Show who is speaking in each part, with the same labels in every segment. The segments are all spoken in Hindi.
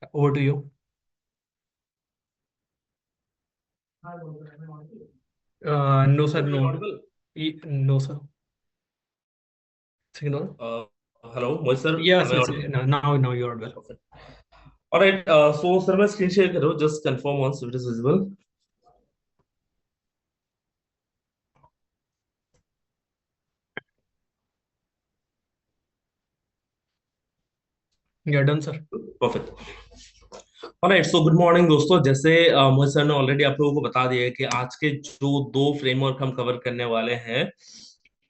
Speaker 1: Over to you. No, sir,
Speaker 2: Hope you're
Speaker 1: no.
Speaker 2: audible.
Speaker 1: No, sir. Signal?
Speaker 2: Hello, Mohit sir.
Speaker 1: Yes,
Speaker 2: Am I
Speaker 1: yes.
Speaker 2: audible?
Speaker 1: No, now you're audible.
Speaker 2: Perfect. All right. So, sir, मैं screen share करो. Just confirm once if it is visible.
Speaker 1: Yeah, done, sir.
Speaker 2: Perfect. All right. So, good morning, दोस्तों. जैसे मोहित सर ने ऑलरेडी आप लोगों को बता दिया है कि आज के जो दो फ्रेमवर्क हम कवर करने वाले हैं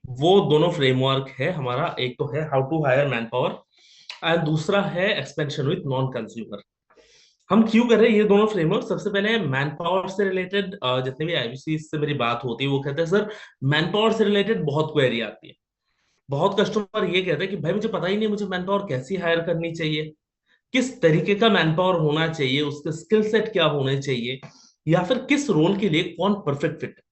Speaker 2: वो दोनों फ्रेमवर्क है हमारा। एक तो है how to hire manpower and दूसरा है एक्सपेंशन विथ नॉन कंज्यूमर। हम क्यों कर रहे हैं ये दोनों फ्रेमवर्क? सबसे पहले मैन पावर से रिलेटेड जितने भी आईबीसी से मेरी बात होती है वो कहते हैं सर मैन पावर से रिलेटेड बहुत क्वेरी आती है। बहुत कस्टमर ये कहते हैं कि भाई मुझे पता ही नहीं मुझे मैन पावर कैसी हायर करनी चाहिए, किस तरीके का मैन पावर होना चाहिए, उसके स्किल सेट क्या होने चाहिए, या फिर किस रोल के लिए कौन परफेक्ट फिट है।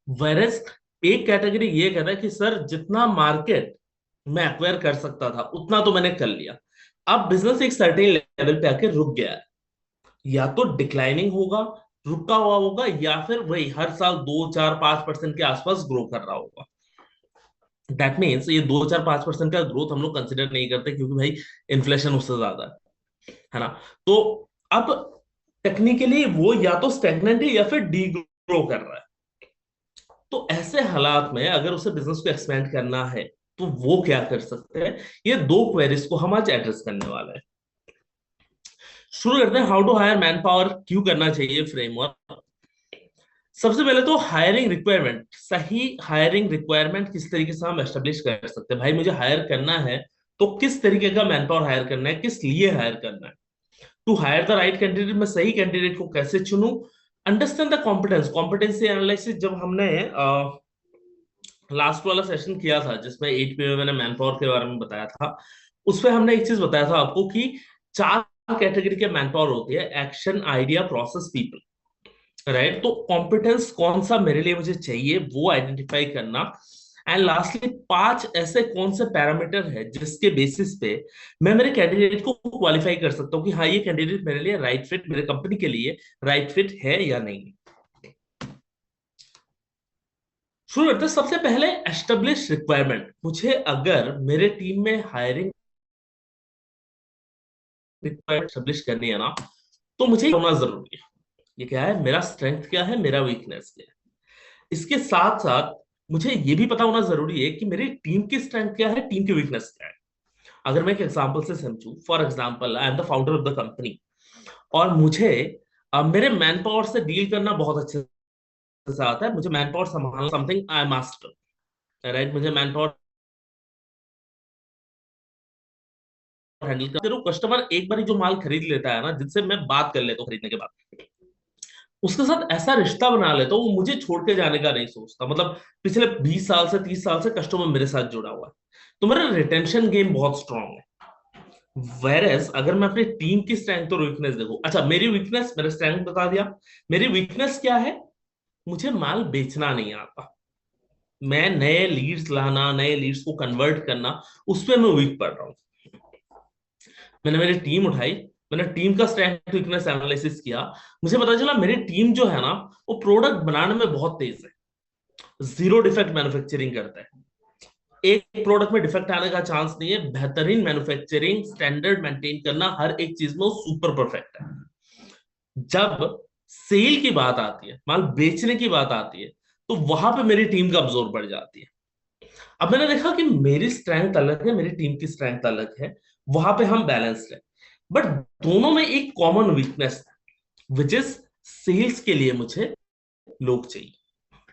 Speaker 2: वेरस एक कैटेगरी ये कहता है कि सर जितना मार्केट मैं एक्वायर कर सकता था उतना तो मैंने कर लिया, अब बिजनेस एक सर्टेन लेवल पे आके रुक गया है, या तो डिक्लाइनिंग होगा, रुका हुआ होगा, या फिर वही हर साल 2 4 5% के आसपास ग्रो कर रहा होगा। दैट मीन्स ये 2 4 5% का ग्रोथ हम लोग कंसिडर नहीं करते क्योंकि भाई इन्फ्लेशन उससे ज्यादा है ना। तो अब टेक्निकली वो या तो स्टेगनेंट है या फिर डी ग्रो कर रहा है। तो ऐसे हालात में अगर उसे बिजनेस को एक्सपेंड करना है तो वो क्या कर सकते हैं, ये दो क्वेरीज को हम आज एड्रेस करने वाले हैं। शुरू करते हैं how to hire manpower क्यों करना चाहिए फ्रेमवर्क। सबसे पहले तो हायरिंग रिक्वायरमेंट, सही हायरिंग रिक्वायरमेंट किस तरीके से हम एस्टेब्लिश कर सकते हैं। भाई मुझे हायर करना है तो किस तरीके का मैन पावर हायर करना है, किस लिए हायर करना है। To hire the right candidate, मैं सही कैंडिडेट को कैसे चुनूं। Understand the competence, competency analysis जब हमने लास्ट वाला सेशन किया था जिसमें 8 पे मैंने मैन पावर के बारे में बताया था, उसमें हमने एक चीज बताया था आपको कि 4 कैटेगरी के मैन पावर होती है: action, idea, process, people. Right, तो कॉम्पिटेंस कौन सा मेरे लिए मुझे चाहिए वो आइडेंटिफाई करना। एंड लास्टली 5 ऐसे कौन से पैरामीटर है जिसके बेसिस पे मैं मेरे कैंडिडेट को क्वालिफाई कर सकता हूँ कि हाँ ये कैंडिडेट मेरे लिए राइट फिट, मेरे कंपनी के लिए राइट फिट है या नहीं। शुरू करते हैं सबसे पहले एस्टेब्लिश रिक्वायरमेंट। मुझे अगर मेरे टीम में हायरिंग रिक्वायरमेंट एस्टेब्लिश करनी है ना तो मुझे होना जरूरी है। ये क्या है, मेरा स्ट्रेंथ क्या है, मेरा वीकनेस क्या है। इसके साथ साथ मुझे ये भी पता होना जरूरी है कि मेरी टीम की स्ट्रेंथ क्या है, टीम की वीकनेस क्या है। अगर मैं एक एग्जांपल से समझूं, for example I am the founder of the company और मुझे मेरे मैन पावर से डील करना बहुत अच्छे से आता है, मुझे मैन पावर संभालना समथिंग आई मास्टर। राइट, मुझे मैन पावर हैंडल कर, तो कस्टमर एक बार जो माल खरीद लेता है ना, जिनसे मैं बात कर लेता हूँ खरीदने के बाद, उसके साथ ऐसा रिश्ता बना लेता हूँ वो मुझे छोड़ के जाने का नहीं सोचता। मतलब पिछले 20 साल से 30 साल से कस्टमर मेरे साथ जुड़ा हुआ है, तो मेरा रिटेंशन गेम बहुत स्ट्रांग है। वेरएस अगर मैं अपनी टीम की स्ट्रेंथ और वीकनेस देखूं, अच्छा मेरी वीकनेस मेरा स्ट्रेंथ बता दिया। मेरी वीकनेस क्या है, मुझे माल बेचना नहीं आता। मैं नए लीड्स लाना, नए लीड्स को कन्वर्ट करना, उस पर मैं वीक पड़ रहा हूँ। मैंने मेरी टीम उठाई, मैंने टीम का स्ट्रेंथ वीकनेस एनालिसिस किया, मुझे पता चला मेरी टीम जो है ना वो प्रोडक्ट बनाने में बहुत तेज है, जीरो डिफेक्ट मैन्युफैक्चरिंग करता है। एक प्रोडक्ट में डिफेक्ट आने का चांस नहीं है, बेहतरीन मैन्युफैक्चरिंग स्टैंडर्ड मेंटेन करना, हर एक चीज में वो सुपर परफेक्ट है। जब सेल की बात आती है, माल बेचने की बात आती है, तो वहां पे मेरी टीम का अब्जोर बढ़ जाती है। अब मैंने देखा कि मेरी स्ट्रेंथ अलग है, मेरी टीम की स्ट्रेंथ अलग है, वहां पे हम बैलेंस्ड है। बट दोनों में एक कॉमन वीकनेस है, विच इज सेल्स के लिए मुझे लोग चाहिए।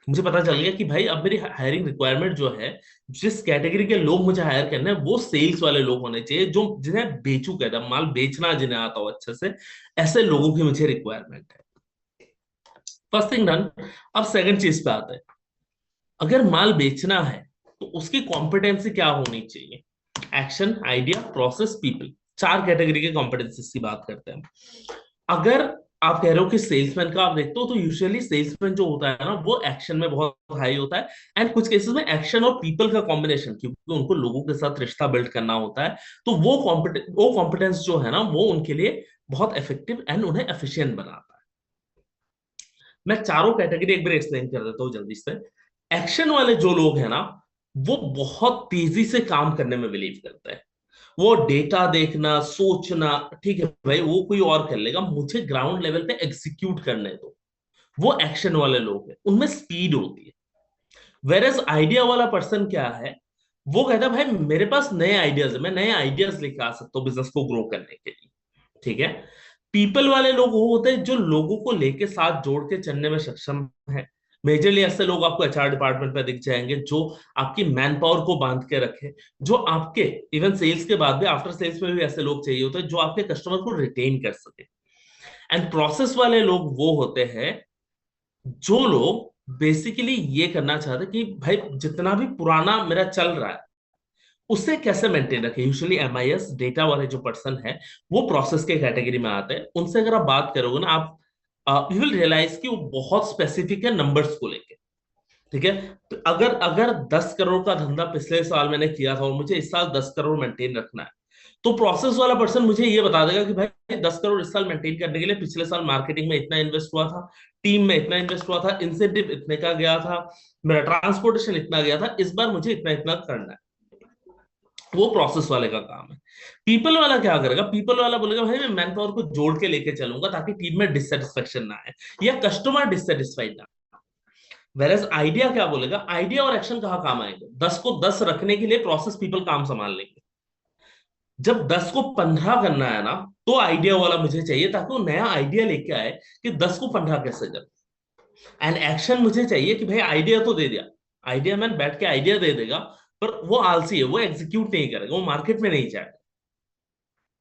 Speaker 2: मुझे पता चल गया कि भाई अब मेरी हायरिंग रिक्वायरमेंट जो है, जिस कैटेगरी के लोग मुझे हायर करने हैं वो सेल्स वाले लोग होने चाहिए, जो जिन्हें बेचू कहता है, माल बेचना जिन्हें आता हो अच्छे से, ऐसे लोगों की मुझे रिक्वायरमेंट है। First thing done. अब सेकंड चीज पे आते हैं। अगर माल बेचना है तो उसकी कॉम्पिटेंसी क्या होनी चाहिए। Action, idea, process, people, 4 category के कॉम्पिटेंसीज की बात करते हैं हम। अगर आप कह रहे हो कि सेल्समैन का आप देखते हो, तो यूजुअली सेल्समैन जो होता है ना वो एक्शन में बहुत हाई होता है, एंड कुछ केसेस में एक्शन और पीपल का कॉम्बिनेशन, क्योंकि उनको लोगों के साथ रिश्ता बिल्ड करना होता है, तो वो कॉम्पिटेंस जो है ना वो उनके लिए बहुत इफेक्टिव एंड उन्हें एफिशिएंट बनाता है। मैं चारों कैटेगरी एक बार एक्सप्लेन कर देता हूँ जल्दी से। एक्शन वाले जो लोग हैं ना, वो बहुत तेजी से काम करने में बिलीव करते हैं। वो डेटा देखना, सोचना, ठीक है भाई वो कोई और कर लेगा, मुझे ग्राउंड लेवल पे एग्जीक्यूट करने दो। वो एक्शन वाले लोग हैं, उनमें स्पीड होती है। वेरएज आइडिया वाला पर्सन क्या है, वो कहता है भाई मेरे पास नए आइडियाज है, मैं नए आइडियाज लेके आ सकता हूँ बिजनेस को ग्रो करने के लिए। ठीक है। पीपल वाले लोग वो होते हैं जो लोगों को लेके साथ जोड़ के चलने में सक्षम है। मेजरली ऐसे लोग आपको एचआर डिपार्टमेंट में दिख जाएंगे, जो आपकी मैन पावर को बांध के रखे, जो आपके इवन सेल्स के बाद भी, आफ्टर सेल्स में भी ऐसे लोग चाहिए होते हैं जो आपके कस्टमर को रिटेन कर सके। एंड प्रोसेस वाले लोग वो होते हैं जो लोग बेसिकली ये करना चाहते हैं कि भाई जितना भी पुराना मेरा चल रहा है उसे कैसे मेंटेन रखे। यूजुअली एमआईएस डेटा वाले जो पर्सन है वो प्रोसेस के कैटेगरी में आते हैं। उनसे अगर आप बात करोगे ना, आप यू विल रियलाइज कि वो बहुत स्पेसिफिक है नंबर्स को लेके। ठीक है। तो अगर अगर 10 करोड़ का धंधा पिछले साल मैंने किया था और मुझे इस साल 10 करोड़ मेंटेन रखना है, तो प्रोसेस वाला पर्सन मुझे ये बता देगा कि भाई 10 करोड़ इस साल मेंटेन करने के लिए पिछले साल मार्केटिंग में इतना इन्वेस्ट हुआ था, टीम में इतना इन्वेस्ट हुआ था, इंसेंटिव इतने का गया था, मेरा ट्रांसपोर्टेशन इतना गया था, इस बार मुझे इतना इतना करना है। वो प्रोसेस वाले का काम है। पीपल वाला क्या करेगा, पीपल वाला बोलेगा भाई मैं मैन पावर को जोड़ के लेके चलूंगा ताकि टीम में डिससेटिस्फेक्शन ना आए या कस्टमर डिससेटिस्फाइड ना। वेरएज आइडिया क्या बोलेगा, आइडिया और एक्शन कहाँ काम आएंगे, 10 को 10 रखने के लिए प्रोसेस पीपल काम संभाल लेंगे। जब 10 को 15 करना है ना, तो आइडिया वाला मुझे चाहिए ताकि वो नया आइडिया लेके आए कि 10 को 15 कैसे कर। एंड एक्शन मुझे चाहिए कि भाई आइडिया तो दे दिया, आइडिया मैन बैठ के आइडिया दे देगा, पर वो आलसी है, वो एग्जीक्यूट नहीं करेगा, वो मार्केट में नहीं जाएगा।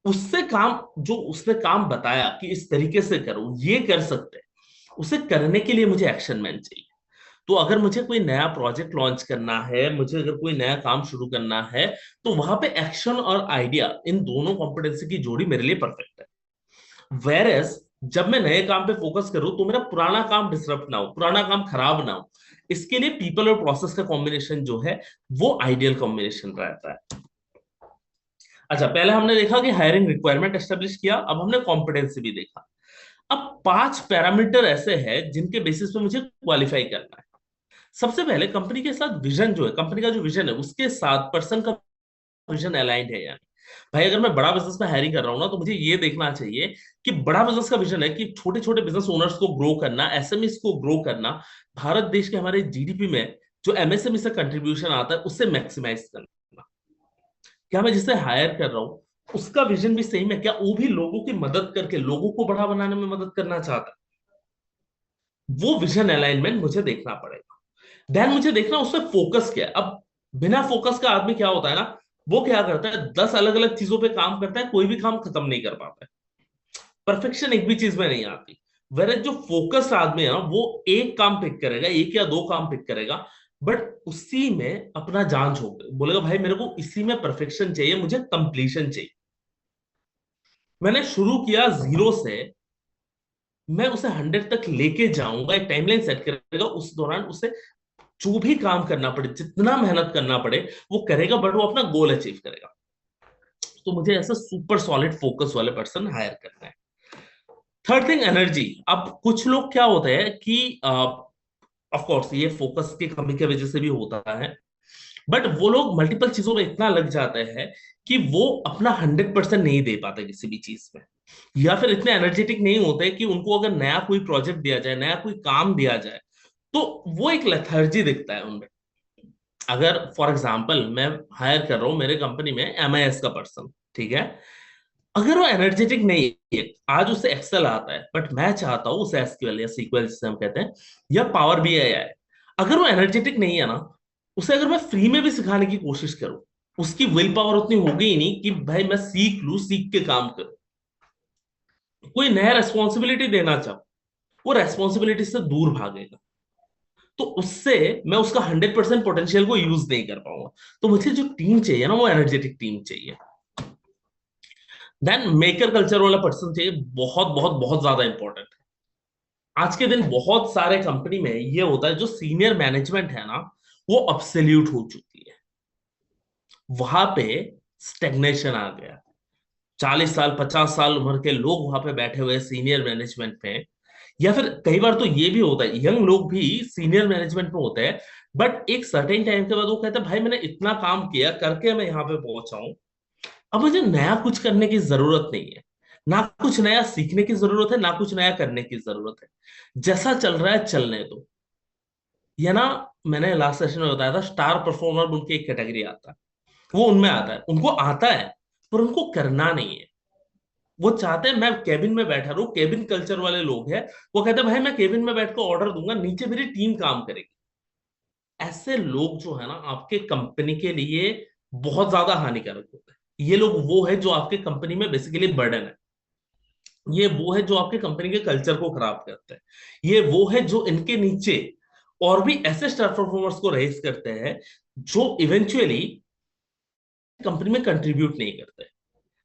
Speaker 2: उससे काम, जो उसने काम बताया कि इस तरीके से करो ये कर सकते हैं, उसे करने के लिए मुझे एक्शन मैन चाहिए। तो अगर मुझे कोई नया प्रोजेक्ट लॉन्च करना है, मुझे अगर कोई नया काम शुरू करना है, तो वहां पे एक्शन और आइडिया, इन दोनों कॉम्पिटेंसी की जोड़ी मेरे लिए परफेक्ट है। वेरएज जब मैं नए काम पे फोकस करूं तो मेरा पुराना काम डिसरप्ट ना हो, पुराना काम खराब ना हो, इसके लिए पीपल और प्रोसेस का कॉम्बिनेशन जो है वो आइडियल कॉम्बिनेशन रहता है। अच्छा, पहले हमने देखा कि हायरिंग रिक्वायरमेंट एस्टेब्लिश किया, अब हमने कॉम्पिटेंसी भी देखा। अब 5 पैरामीटर ऐसे हैं जिनके बेसिस पे मुझे क्वालिफाई करना है। सबसे पहले कंपनी के साथ विजन जो है, कंपनी का जो विजन है उसके साथ पर्सन का विजन अलाइंड है यानी। भाई अगर मैं बड़ा बिजनेस में हायरिंग कर रहा हूं ना, तो मुझे ये देखना चाहिए कि बड़ा बिजनेस का विजन है कि छोटे छोटे बिजनेस ओनर्स को ग्रो करना, एसएमईस को ग्रो करना, भारत देश के हमारे जीडीपी में जो एमएसएमई से कंट्रीब्यूशन आता है उससे मैक्सिमाइज करना। क्या मैं जिसे हायर कर रहा हूँ उसका विजन भी सेम है क्या, वो भी लोगों की मदद करके लोगों को बड़ा बनाने में मदद करना चाहता है। वो विजन अलाइनमेंट मुझे देखना पड़ेगा। देन मुझे देखना उसमें फोकस क्या है। अब बिना फोकस का आदमी क्या होता है ना, वो क्या करता है 10 अलग अलग चीजों पे काम करता है, कोई भी काम खत्म नहीं कर पाता है, परफेक्शन एक भी चीज में नहीं आती। वेर जो फोकस्ड आदमी है ना, वो एक काम पिक करेगा, एक या दो काम पिक करेगा, बट उसी में अपना जान झोंक बोलेगा भाई मेरे को इसी में परफेक्शन चाहिए, मुझे कंप्लीशन चाहिए। मैंने शुरू किया 0 से, मैं उसे 100 तक लेके जाऊंगा, एक टाइमलाइन सेट करेगा, उस दौरान उसे जो भी काम करना पड़े, जितना मेहनत करना पड़े वो करेगा, बट वो अपना गोल अचीव करेगा। तो मुझे ऐसा सुपर सॉलिड फोकस वाले पर्सन हायर करना है। Third thing, energy. अब कुछ लोग क्या होते हैं कि ऑफ कोर्स ये फोकस की कमी की वजह से भी होता है, बट वो लोग मल्टीपल चीजों में इतना लग जाते हैं कि वो अपना 100% नहीं दे पाते किसी भी चीज में, या फिर इतने एनर्जेटिक नहीं होते कि उनको अगर नया कोई प्रोजेक्ट दिया जाए, नया कोई काम दिया जाए, तो वो एक लेथर्जी दिखता है उनमें। अगर फॉर एग्जाम्पल मैं हायर कर रहा हूं मेरे कंपनी में एमआईएस का पर्सन, ठीक है, अगर वो एनर्जेटिक नहीं है, आज उसे एक्सेल आता है बट मैं चाहता हूँ उसे एसक्यूएल या सीक्वल जिसे हम कहते हैं या पावर बीआई है, अगर वो एनर्जेटिक नहीं है ना, उसे अगर मैं फ्री में भी सिखाने की कोशिश करूं, उसकी विल पावर उतनी होगी ही नहीं कि भाई मैं सीख लूं, सीख के काम करूं। कोई नया रेस्पॉन्सिबिलिटी देना चाहूं, वो रेस्पॉन्सिबिलिटी से दूर भागेगा, तो उससे मैं उसका 100% पोटेंशियल को यूज नहीं कर पाऊंगा। तो मुझे जो टीम चाहिए ना, वो एनर्जेटिक टीम चाहिए। देन मेकर कल्चर वाला पर्सन चाहिए, बहुत बहुत बहुत ज्यादा इंपॉर्टेंट है। आज के दिन बहुत सारे कंपनी में ये होता है, जो सीनियर मैनेजमेंट है ना, वो अब्सोल्यूट हो चुकी है। वहां पे स्टेग्नेशन आ गया। 40 साल 50 साल उम्र के लोग वहां पे बैठे हुए सीनियर मैनेजमेंट में, या फिर कई बार तो ये भी होता है यंग लोग भी सीनियर मैनेजमेंट में होते हैं, बट एक सर्टेन टाइम के बाद वो कहते हैं भाई मैंने इतना काम किया करके मैं यहाँ पे पहुंचा हूं, अब मुझे नया कुछ करने की जरूरत नहीं है। ना कुछ नया सीखने की जरूरत है, ना कुछ नया करने की जरूरत है। जैसा चल रहा है चलने दो। ये ना, मैंने लास्ट सेशन में बताया था, स्टार परफॉर्मर उनकी एक कैटेगरी आता है। वो उनमें आता है, उनको आता है पर उनको करना नहीं है। वो चाहते हैं मैं केबिन में बैठा रहूं, केबिन कल्चर वाले लोग हैं। वो कहते हैं भाई मैं केबिन में बैठ कर ऑर्डर दूंगा, नीचे मेरी टीम काम करेगी। ऐसे लोग जो है ना, आपके कंपनी के लिए बहुत ज्यादा हानिकारक होते हैं। ये लोग वो है जो आपके कंपनी में बेसिकली बर्डन है। ये वो है जो आपके कंपनी के कल्चर को खराब करते हैं। ये वो है जो इनके नीचे और भी ऐसे स्टार परफॉर्मर्स को रेस करते हैं, जो इवेंचुअली कंपनी में कंट्रीब्यूट नहीं करते।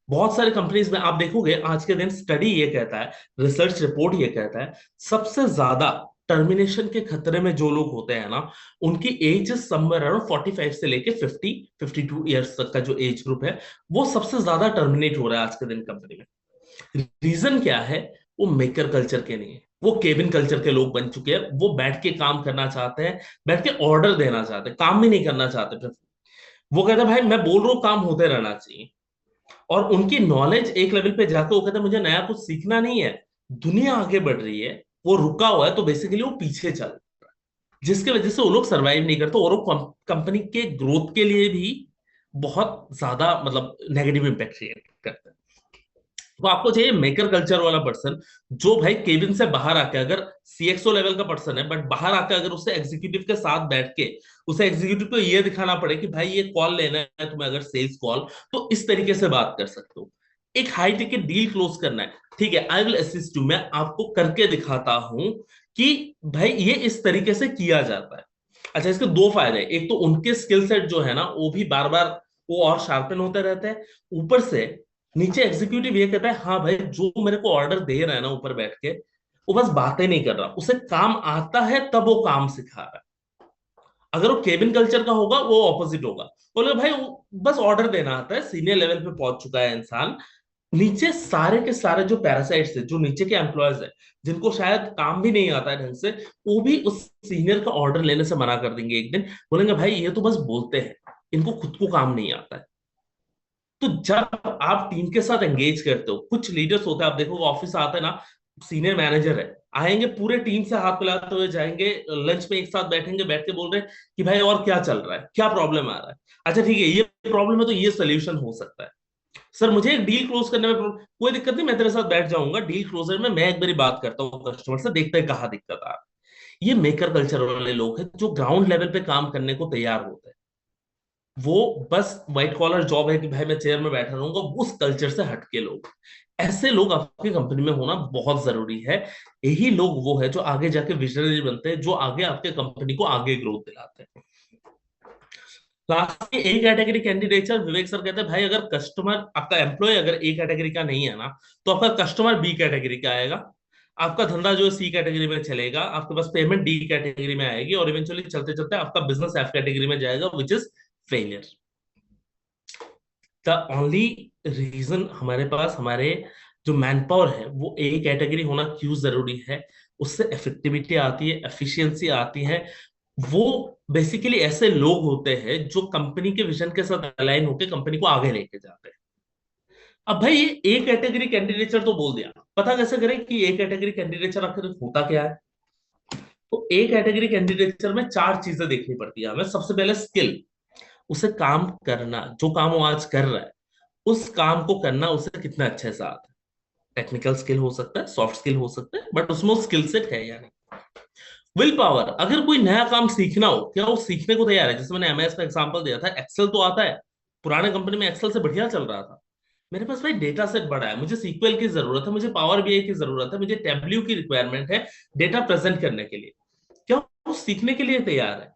Speaker 2: बहुत सारे कंपनीज में आप देखोगे आज के दिन, स्टडी ये कहता है, रिसर्च रिपोर्ट ये कहता है, सबसे ज्यादा टर्मिनेशन के खतरे में जो लोग होते हैं ना, उनकी एज समवेयर अराउंड 45 से लेके 50 52 ईयर्स तक का जो एज ग्रुप है, वो सबसे ज्यादा टर्मिनेट हो रहा है आज के दिन कंपनी में। रीजन क्या है? वो मेकर कल्चर के नहीं है, वो केबिन कल्चर के लोग बन चुके हैं। वो बैठ के काम करना चाहते हैं, बैठ के ऑर्डर देना चाहते हैं, काम भी नहीं करना चाहते। वो कहते हैं भाई मैं बोल रहा हूँ काम होते रहना चाहिए। और उनकी नॉलेज एक लेवल पे जाके वो कहते हैं मुझे नया कुछ सीखना नहीं है। दुनिया आगे बढ़ रही है, वो रुका हुआ है, तो बेसिकली वो पीछे चल रहा है, जिसकी वजह से वो लोग सरवाइव नहीं करते, और वो कंपनी के ग्रोथ के लिए भी बहुत ज्यादा मतलब नेगेटिव इम्पैक्ट क्रिएट करते हैं। तो आपको चाहिए मेकर कल्चर वाला पर्सन, जो भाई केबिन से बाहर आके, अगर सीएक्सओ लेवल का पर्सन है बट बाहर आके अगर उससे एग्जीक्यूटिव के साथ बैठ के उसे एग्जीक्यूटिव को ये दिखाना पड़े कि भाई ये कॉल लेना है तुम्हें, अगर सेल्स कॉल, तो इस तरीके से बात कर सकते हो। एक हाई टिकट डील क्लोज करना है, ठीक है, आई विल असिस्ट यू, मैं आपको करके दिखाता हूं कि भाई ये इस तरीके से किया जाता है। अच्छा, इसके दो फायदे, एक तो उनके स्किल सेट जो है ना, वो भी बार बार वो और शार्पन होते रहते हैं। ऊपर से नीचे एग्जीक्यूटिव ये कहता है हाँ भाई जो मेरे को ऑर्डर दे रहा है ना ऊपर बैठ के, वो बस बातें नहीं कर रहा, उसे काम आता है तब वो काम सिखा रहा है। अगर वो केबिन कल्चर का होगा वो ऑपोजिट होगा, बोले भाई वो बस ऑर्डर देना आता है, सीनियर लेवल पे पहुंच चुका है इंसान। नीचे सारे के सारे जो पैरासाइट्स है, जो नीचे के एम्प्लॉयज है, जिनको शायद काम भी नहीं आता है ढंग से, वो भी उस सीनियर का ऑर्डर लेने से मना कर देंगे एक दिन। बोलेंगे भाई ये तो बस बोलते हैं, इनको खुद को काम नहीं आता है। तो जब आप टीम के साथ एंगेज करते हो, कुछ लीडर्स होते हैं, आप देखो ऑफिस आता है ना, सीनियर मैनेजर है, आएंगे पूरे टीम से हाथ मिलाते हुए जाएंगे, लंच में एक साथ बैठेंगे, बैठ के बोल रहे हैं कि भाई और क्या चल रहा है, क्या प्रॉब्लम आ रहा है, अच्छा ठीक है ये प्रॉब्लम है तो ये सोल्यूशन हो सकता है। सर मुझे एक डील क्लोज करने में कोई दिक्कत नहीं, मैं तेरे साथ बैठ जाऊंगा डील क्लोजर में, मैं एक बारी बात करता हूँ कस्टमर से, देखते हैं कहाँ दिक्कत आ रहा है। ये मेकर कल्चर वाले लोग हैं जो ग्राउंड लेवल पे काम करने को तैयार होते हैं। वो बस व्हाइट कॉलर जॉब है कि भाई मैं चेयर में बैठा रहूंगा, उस कल्चर से हटके लोग, ऐसे लोग आपकी कंपनी में होना बहुत जरूरी है। यही लोग वो है जो आगे जाके विजनरी बनते हैं, जो आगे आपके कंपनी को आगे ग्रोथ दिलाते हैं। लास्ट में A category candidature, Vivek sir कहते हैं भाई अगर कस्टमर आपका एम्प्लॉय अगर ए कैटेगरी का नहीं है ना, तो आपका कस्टमर बी कैटेगरी का आएगा, आपका धंधा जो है सी कैटेगरी में चलेगा, आपके पास पेमेंट डी कैटेगरी में आएगी, और इवेंचुअली चलते चलते आपका बिजनेस एफ कैटेगरी में जाएगा, which is failure. The only reason हमारे पास हमारे जो मैन पावर है वो ए कैटेगरी होना क्यों जरूरी है, उससे इफेक्टिविटी आती है, एफिशिएंसी आती है। वो बेसिकली ऐसे लोग होते हैं जो कंपनी के विजन के साथ अलाइन होकर कंपनी को आगे लेके जाते हैं। अब भाई ये ए कैटेगरी कैंडिडेचर तो बोल दिया, पता कैसे करें कि ए कैटेगरी कैंडिडेचर आखिर होता क्या है? तो ए कैटेगरी कैंडिडेचर में चार चीजें देखनी पड़ती है हमें। सबसे पहले स्किल, उसे काम करना, जो काम वो आज कर रहा है उस काम को करना उसे कितना अच्छे से आता है। टेक्निकल स्किल हो सकता है, सॉफ्ट स्किल हो सकता है, बट उसमें वो स्किल सेट है या नहीं। विल पावर, अगर कोई नया काम सीखना हो, क्या वो सीखने को तैयार है? जैसे मैंने एमएस का एग्जांपल दिया था, एक्सेल तो आता है, पुराने कंपनी में एक्सेल से बढ़िया चल रहा था। मेरे पास भाई डेटा सेट बड़ा है, मुझे सीक्वल की जरूरत है, मुझे पावर बीआई की जरूरत है, मुझे टेबल्यू की रिक्वायरमेंट है डेटा प्रेजेंट करने के लिए। क्या वो सीखने के लिए तैयार है?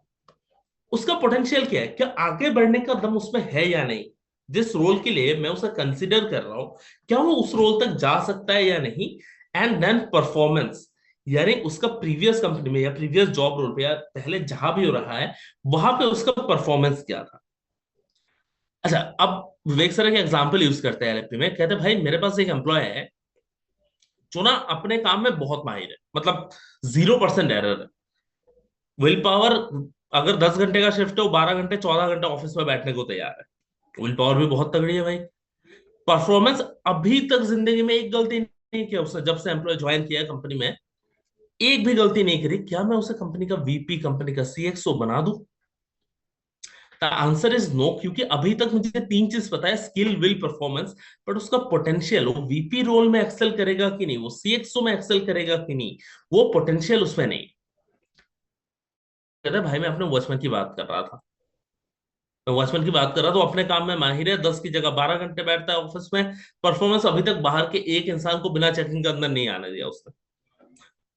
Speaker 2: उसका पोटेंशियल क्या है, क्या आगे बढ़ने का दम उसमें है या नहीं? जिस रोल के लिए मैं उसे कंसिडर कर रहा हूं, क्या वो उस रोल तक जा सकता है या नहीं। एंड देन परफॉर्मेंस, यानी उसका प्रीवियस कंपनी में या प्रीवियस जॉब रोल पे या पहले जहां भी हो रहा है वहां पे उसका परफॉर्मेंस क्या था। अच्छा, अब विवेक सर के एग्जांपल यूज करते हैं एलएलपी में, कहते हैं भाई मेरे पास एक एम्प्लॉय है जो ना अपने काम में बहुत माहिर है, मतलब 0% एरर है। विल पावर, अगर 10 घंटे का शिफ्ट है वो 12 घंटे 14 घंटे ऑफिस में बैठने को तैयार है। विल पावर भी बहुत तगड़ी है भाई। परफॉर्मेंस, अभी तक जिंदगी में एक गलती नहीं किया उसने, जब से एम्प्लॉय ज्वाइन किया है कंपनी में, एक भी गलती नहीं करी। क्या मैं उसे कंपनी का वीपी, कंपनी का सीएक्सओ बना दूं? द आंसर इज नो, क्योंकि अभी तक मुझे तीन चीज पता है, स्किल, विल, परफॉर्मेंस। बट उसका पोटेंशियल, वो वीपी रोल में एक्सेल करेगा कि नहीं, वो सीएक्सओ में एक्सेल करेगा कि नहीं, वो पोटेंशियल उसमें नहीं। कहता है भाई मैं अपने वॉचमैन की बात कर रहा था, मैं वॉचमैन की बात कर रहा था, तो अपने काम में माहिर है, 10 की जगह 12 घंटे बैठता है ऑफिस में। परफॉर्मेंस अभी तक बाहर के एक इंसान को बिना चेकिंग के अंदर नहीं आने दिया उसने।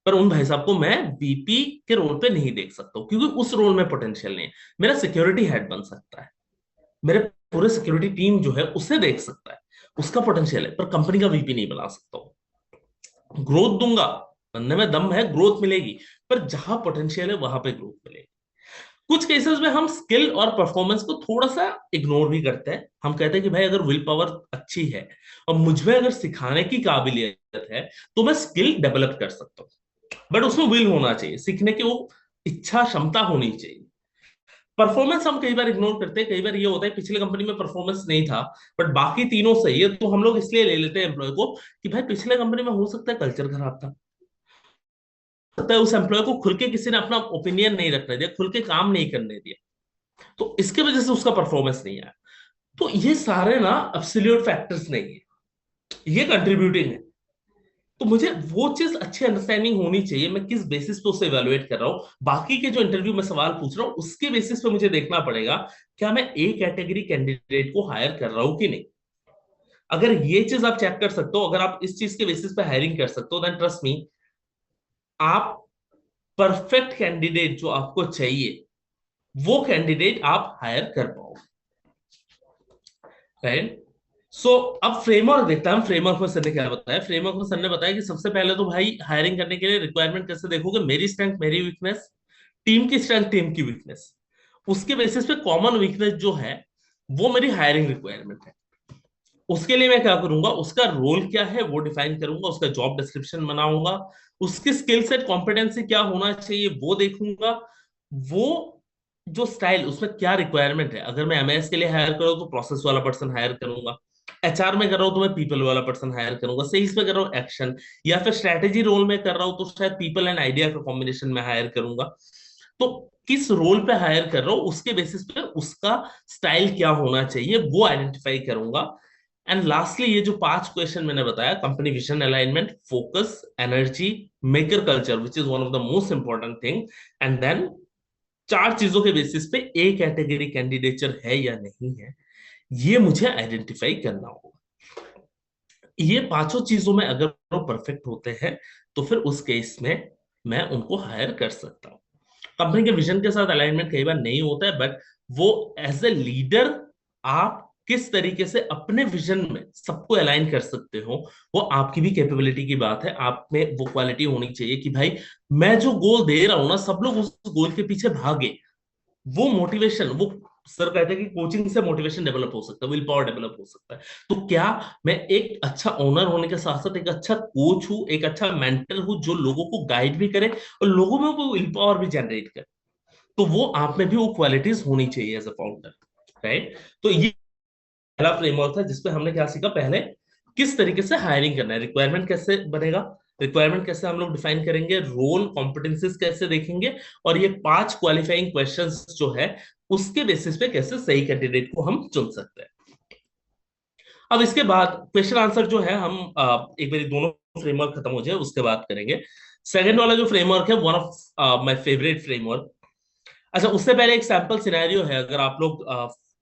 Speaker 2: पर उन भाई साहब को मैं वीपी के रोल पे नहीं देख सकता हूं, क्योंकि उस रोल में पोटेंशियल नहीं है। मेरा सिक्योरिटी हेड बन सकता है, मेरे पूरे सिक्योरिटी टीम जो है उसे देख सकता है, उसका पोटेंशियल है, पर कंपनी का वीपी नहीं बना सकता हूं। ग्रोथ दूंगा, बनने में दम है, ग्रोथ मिलेगी, पर जहां पोटेंशियल है वहां पे ग्रोथ मिलेगी। कुछ केसेस में हम स्किल और परफॉर्मेंस को थोड़ा सा इग्नोर भी करते हैं। हम कहते हैं कि भाई अगर विल पावर अच्छी है और मुझ में अगर सिखाने की काबिलियत है तो मैं स्किल डेवलप कर सकता हूँ, बट उसमें विल होना चाहिए, सीखने की वो इच्छा क्षमता होनी चाहिए। परफॉर्मेंस हम कई बार इग्नोर करते हैं। कई बार ये होता है पिछले कंपनी में परफॉर्मेंस नहीं था बट बाकी तीनों सही है, तो हम लोग इसलिए ले लेते हैं एम्प्लॉय को कि भाई पिछले कंपनी में हो सकता है कल्चर खराब था, हो सकता है उस एम्प्लॉय को खुल के किसी ने अपना ओपिनियन नहीं रखने दिया, खुल के काम नहीं करने दिया, तो इसके वजह से उसका परफॉर्मेंस नहीं आया। तो ये सारे ना एब्सोल्यूट फैक्टर्स नहीं है, ये कंट्रीब्यूटिंग है। तो मुझे वो चीज अच्छी अंडरस्टैंडिंग होनी चाहिए, मैं किस बेसिस पे उसे इवेलुएट कर रहा हूँ। बाकी के जो इंटरव्यू में सवाल पूछ रहा हूँ उसके बेसिस पे मुझे देखना पड़ेगा, क्या मैं ए कैटेगरी कैंडिडेट को हायर कर रहा हूँ कि नहीं। अगर ये चीज आप चेक कर सकते हो, अगर आप इस चीज के बेसिस पे हायरिंग कर सकते हो, देन ट्रस्ट मी, आप परफेक्ट कैंडिडेट जो आपको चाहिए वो कैंडिडेट आप हायर कर पाओगे, राइट। सो अब फ्रेमवर्क देखता है, हम फ्रेमवर्क में सर ने क्या बताया। फ्रेमवर्क में सर ने बताया कि सबसे पहले तो भाई हायरिंग करने के लिए रिक्वायरमेंट कैसे देखोगे, मेरी स्ट्रेंथ मेरी वीकनेस, टीम की स्ट्रेंथ टीम की वीकनेस, उसके बेसिस पे कॉमन वीकनेस जो है वो मेरी हायरिंग रिक्वायरमेंट है। उसके लिए मैं क्या करूंगा, उसका रोल क्या है वो डिफाइन करूंगा, उसका जॉब डिस्क्रिप्शन बनाऊंगा, उसकी स्किल सेट कॉम्पिटेंसी क्या होना चाहिए वो देखूंगा, वो जो स्टाइल उसमें क्या रिक्वायरमेंट है। अगर मैं एमएस के लिए हायर करूँ तो प्रोसेस वाला पर्सन हायर करूंगा, एचआर में कर रहा हूं तो मैं पीपल वाला पर्सन हायर करूंगा, सेल्स में कर रहा हूँ एक्शन, या फिर स्ट्रेटेजी रोल में कर रहा हूं तो शायद पीपल एंड आइडिया का कॉम्बिनेशन में हायर करूंगा। तो किस रोल पे हायर कर रहा हूं उसके बेसिस पे उसका स्टाइल क्या होना चाहिए वो आइडेंटिफाई करूंगा। एंड लास्टली ये जो 5 क्वेश्चन मैंने बताया, company vision, alignment, focus, energy, maker culture which is one of the most important thing, and then 4 चीजों के बेसिस पे ए कैटेगरी कैंडिडेचर है या नहीं है, ये मुझे आइडेंटिफाई करना होगा। ये पांचों चीजों में अगर वो परफेक्ट होते हैं तो फिर उस केस में मैं उनको हायर कर सकता हूँ। कंपनी के विजन के साथ अलाइनमेंट कई बार नहीं होता है, बट वो एज ए लीडर आप किस तरीके से अपने विजन में सबको अलाइन कर सकते हो, वो आपकी भी कैपेबिलिटी की बात है। आप में वो क्वालिटी होनी चाहिए कि भाई मैं जो गोल दे रहा हूं ना सब लोग उस गोल के पीछे भागे, वो मोटिवेशन, वो सर कहते हैं कि कोचिंग से मोटिवेशन डेवलप हो सकता है, विल पावर डेवलप हो सकता है। तो क्या मैं एक अच्छा ओनर होने के साथ साथ एक अच्छा कोच हूँ, एक अच्छा मेंटर हूँ जो लोगों को गाइड भी करे और लोगों में वो विल पावर भी जनरेट करे, तो वो आप में भी वो क्वालिटीज होनी चाहिए एज अ फाउंडर, राइट। तो ये पहला फ्रेमवर्क था जिसपे हमने क्या सीखा, पहले किस तरीके से हायरिंग करना है, रिक्वायरमेंट कैसे बनेगा, रिक्वायरमेंट कैसे हम लोग डिफाइन करेंगे, रोल कॉम्पिटेंसीज कैसे देखेंगे, और ये 5 क्वालिफाइंग क्वेश्चंस जो है उसके बेसिस पे कैसे सही कैंडिडेट को हम चुन सकते हैं। अब इसके बाद क्वेश्चन आंसर जो है हम एक बार दोनों फ्रेमवर्क खत्म हो जाए उसके बाद करेंगे। सेकंड वाला जो फ्रेमवर्क है one of my favourite framework. अच्छा, उससे पहले एक सैंपल सिनेरियो है, अगर आप लोग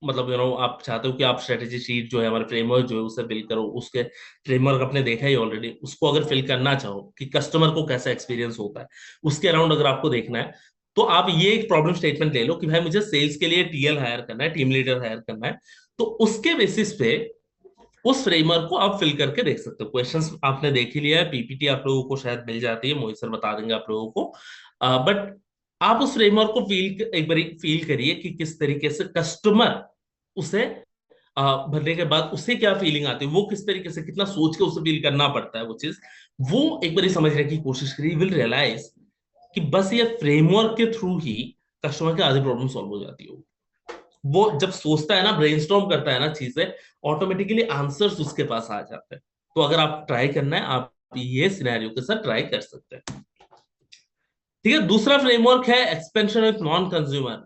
Speaker 2: मतलब आप चाहते हो कि आप स्ट्रेटेजी शीट जो है हमारे फ्रेमवर्क जो है उसे फिल करो, उसके फ्रेमवर्क आपने देखा ही ऑलरेडी, उसको अगर फिल करना चाहो कि कस्टमर को कैसा एक्सपीरियंस होता है उसके अराउंड अगर आपको देखना है, तो आप ये एक प्रॉब्लम स्टेटमेंट ले लो कि भाई मुझे सेल्स के लिए टीएल हायर करना है, टीम लीडर हायर करना है, तो उसके बेसिस पे उस फ्रेमवर्क को आप फिल करके देख सकते हो। क्वेश्चंस आपने देख ही लिया है, पीपीटी आप लोगों को शायद मिल जाती है, मोहित सर बता देंगे आप लोगों को। बट आप उस फ्रेमवर्क को एक बार फील करिए कि किस तरीके से कस्टमर उसे भरने के बाद उससे क्या फीलिंग आती है, वो किस तरीके से कितना सोच के उसे फील करना पड़ता है वो चीज। वो एक बार समझने की कोशिश करिए, विल रियलाइज कि बस ये फ्रेमवर्क के थ्रू ही कस्टमर की आधी प्रॉब्लम सॉल्व हो जाती है। वो जब सोचता है ना, ब्रेनस्टॉर्म करता है ना चीजें, ऑटोमेटिकली आंसर्स उसके पास आ जाते हैं। तो अगर आप ट्राई करना है, आप ये सिनेरियो के साथ ट्राई कर सकते हैं। ठीक है, दूसरा फ्रेमवर्क है एक्सपेंशन विथ नॉन कंज्यूमर।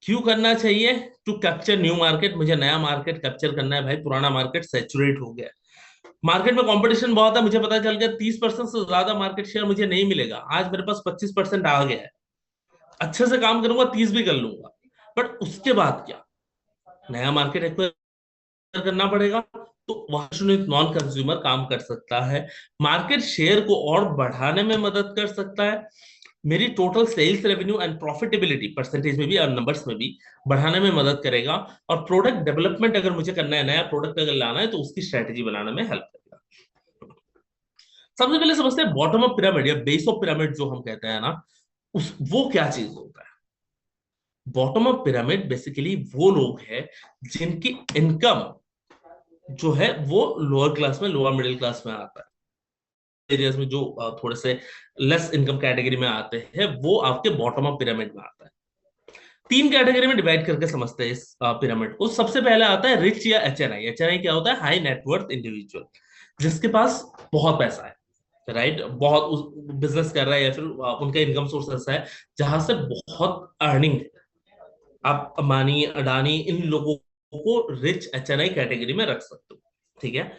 Speaker 2: क्यों करना चाहिए? To capture new market. मुझे नया मार्केट कैप्चर करना है भाई, पुराना मार्केट सैचुरेट हो गया। मार्केट में कंपटीशन बहुत है, मुझे पता चल गया 30% से ज्यादा मार्केट शेयर मुझे नहीं मिलेगा। आज मेरे पास 25% आ गया है, अच्छे से काम करूंगा 30 भी कर लूंगा। बट उसके बाद क्या? नया मार्केट एक्वायर करना पड़ेगा। तो वहां नॉन कंज्यूमर काम कर सकता है, मार्केट शेयर को और बढ़ाने में मदद कर सकता है, मेरी total sales revenue and profitability percentage में भी और नंबर्स में भी बढ़ाने में मदद करेगा। और प्रोडक्ट डेवलपमेंट अगर मुझे करना है, नया प्रोडक्ट अगर लाना है, तो उसकी स्ट्रेटेजी बनाने में हेल्प करेगा। सबसे पहले समझते हैं बॉटम ऑफ पिरामिड या बेस ऑफ पिरामिड जो हम कहते हैं ना, उस वो क्या चीज होता है। बॉटम ऑफ पिरामिड बेसिकली वो लोग हैं जिनकी इनकम जो है वो लोअर क्लास में, लोअर मिडिल क्लास में आता है। एरियाज में जो थोड़े से लेस इनकम कैटेगरी में आते हैं, वो आपके बॉटम ऑफ पिरामिड में आता है। तीन कैटेगरी में डिवाइड करके समझते हैं इस पिरामिड को। सबसे पहले आता है रिच या एचएनआई। एचएनआई क्या होता है? हाई नेटवर्थ इंडिविजुअल, जिसके पास बहुत पैसा है, राइट, बहुत बिजनेस कर रहा है या फिर उनका इनकम सोर्स ऐसा है जहां से बहुत अर्निंग। आप अंबानी, अडानी, इन लोगों को रिच एचएनआई कैटेगरी में रख सकते हो। ठीक है,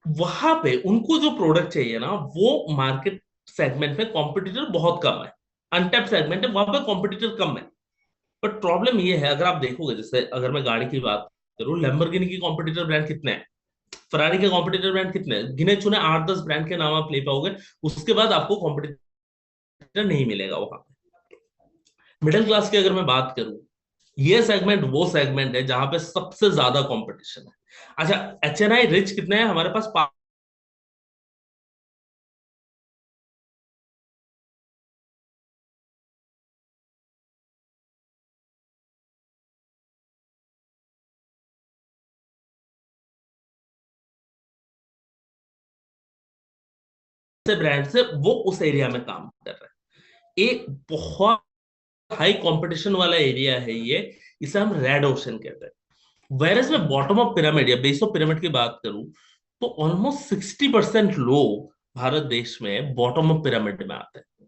Speaker 2: वहां पे उनको जो प्रोडक्ट चाहिए ना, वो मार्केट सेगमेंट में कॉम्पिटिटर बहुत कम है, अनटैप सेगमेंट है, वहां पे कॉम्पिटिटर कम है। बट प्रॉब्लम ये है, अगर आप देखोगे, जैसे अगर मैं गाड़ी की बात करूं, लैम्बोर्गिनी की कॉम्पिटिटर ब्रांड कितने हैं, फरारी के कॉम्पिटिटर ब्रांड कितने हैं? गिने चुने 8-10 ब्रांड के नाम आप ले पाओगे, उसके बाद आपको कॉम्पिटिटर नहीं मिलेगा वहां पे। मिडिल क्लास की अगर मैं बात करूं, ये सेगमेंट वो सेगमेंट है जहां पे सबसे ज्यादा कंपटीशन है। अच्छा, एचएनआई रिच कितने हैं? हमारे पास से ब्रांड से वो उस एरिया में काम कर रहे हैं। एक बहुत हाई कंपटीशन वाला एरिया है ये, इसे हम रेड ओशन कहते हैं। वेरस में बॉटम ऑफ पिरामिड या बेस ऑफ पिरामिड की बात करूं, तो ऑलमोस्ट 60% लोग भारत देश में बॉटम ऑफ पिरामिड में आते हैं,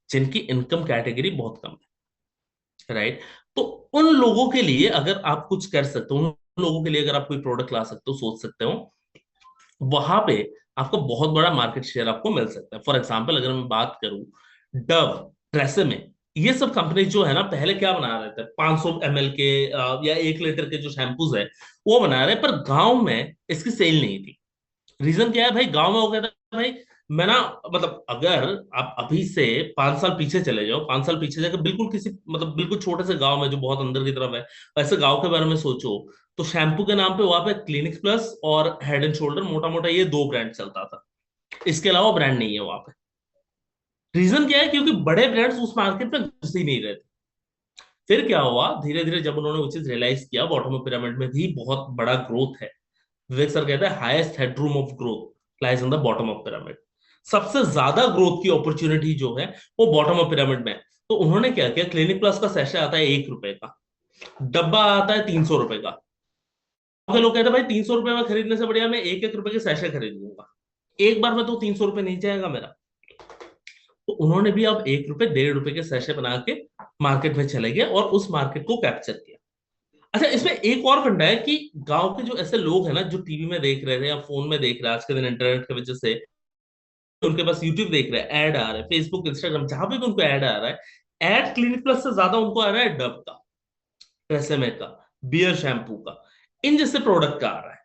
Speaker 2: जिनकी इनकम कैटेगरी बहुत कम है, राइट। तो उन लोगों के लिए अगर आप कुछ कर सकते हो, उन लोगों के लिए अगर आप कोई प्रोडक्ट ला सकते हो, सोच सकते हो, वहां पे आपको बहुत बड़ा मार्केट शेयर आपको मिल सकता है। फॉर एग्जाम्पल अगर मैं बात करूं, डव, ट्रेसेमे, ये सब कंपनी जो है ना, पहले क्या बना रहे थे? 500 ml के या 1 लीटर के जो शैम्पूज है वो बना रहे, पर गांव में इसकी सेल नहीं थी। रीजन क्या है भाई? गांव में हो गया था भाई, मैं ना, मतलब अगर आप अभी से 5 साल पीछे चले जाओ, 5 साल पीछे जाकर बिल्कुल किसी, मतलब बिल्कुल छोटे से गांव में जो बहुत अंदर की तरफ है, वैसे गांव के बारे में सोचो, तो शैम्पू के नाम पे वहां पे क्लिनिक प्लस और हेड एंड शोल्डर, मोटा मोटा ये दो ब्रांड चलता था। इसके अलावा ब्रांड नहीं है वहां पे। रीजन क्या है? क्योंकि बड़े ब्रांड्स उस मार्केट में घुस ही नहीं रहे थे। फिर क्या हुआ, धीरे धीरे जब उन्होंने वो चीज रियलाइज किया, बॉटम ऑफ पिरामिड में भी बहुत बड़ा ग्रोथ है। विवेक सर कहते हैं highest headroom of growth lies on the bottom of pyramid. सबसे ज्यादा ग्रोथ की अपॉर्चुनिटी जो है वो बॉटम ऑफ पिरामिड में है। तो उन्होंने क्या किया, क्लिनिक प्लस का सैशे आता है 1 रुपए का, डब्बा आता है 300 रुपए का। तो लोग कहते हैं भाई 300 रुपए में खरीदने से बढ़िया मैं 1-1 रुपए के सैशे खरीद लूंगा, एक बार में तो 300 रुपए नहीं जाएगा मेरा। तो उन्होंने भी अब 1 रुपए 1.5 रुपए के सैशे बना के मार्केट में चले गए और उस मार्केट को कैप्चर किया। अच्छा, इसमें एक और फंडा है कि गांव के जो ऐसे लोग हैं ना, जो टीवी में देख रहे थे या फोन में देख रहे हैं, आज के दिन इंटरनेट की वजह से उनके पास यूट्यूब देख रहे हैं, ऐड आ रहा है, फेसबुक, इंस्टाग्राम, जहां पे भी उनको ऐड आ रहा है, ऐड क्लिनिक प्लस से ज्यादा उनको आ रहा है डब का, ट्रेसेमे का, बियर शैम्पू का, इन जैसे प्रोडक्ट का आ रहा है।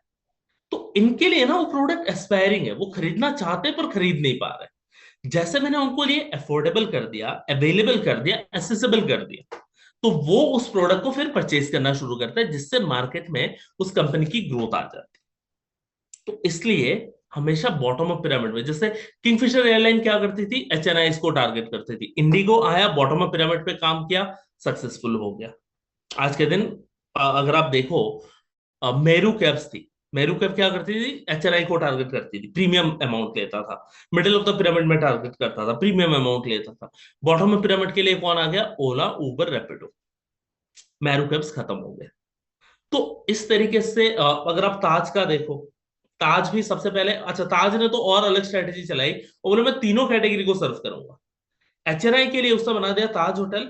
Speaker 2: तो इनके लिए ना वो प्रोडक्ट एस्पायरिंग है, वो खरीदना चाहते हैं पर खरीद नहीं पा रहे। जैसे मैंने उनको लिए अफोर्डेबल कर दिया, अवेलेबल कर दिया, एसेसिबल कर दिया, तो वो उस प्रोडक्ट को फिर परचेज करना शुरू करता है, जिससे मार्केट में उस कंपनी की ग्रोथ आ जाती है। तो इसलिए हमेशा बॉटम ऑफ पिरामिड में, जैसे किंगफिशर एयरलाइन क्या करती थी, एचएनआई को टारगेट करती थी, इंडिगो आया बॉटम ऑफ पिरामिड पे काम किया, सक्सेसफुल हो गया। आज के दिन अगर आप देखो, मेरू कैब्स थी, मेरू कैब क्या करती थी, एचएनआई को टारगेट करती थी, प्रीमियम अमाउंट लेता था, मिडिल ऑफ द पिरामिड में टारगेट करता था, प्रीमियम अमाउंट लेता था। बॉटम ऑफ पिरामिड के लिए कौन आ गया, ओला, उबर, रैपिडो, मैरू कैब्स खत्म हो गए। तो इस तरीके से अगर आप ताज का देखो, ताज भी सबसे पहले, अच्छा ताज ने तो और अलग स्ट्रेटेजी चलाई, और बोले मैं तीनों कैटेगरी को सर्व करूंगा। एचएनआई के लिए उसने बना दिया ताज होटल,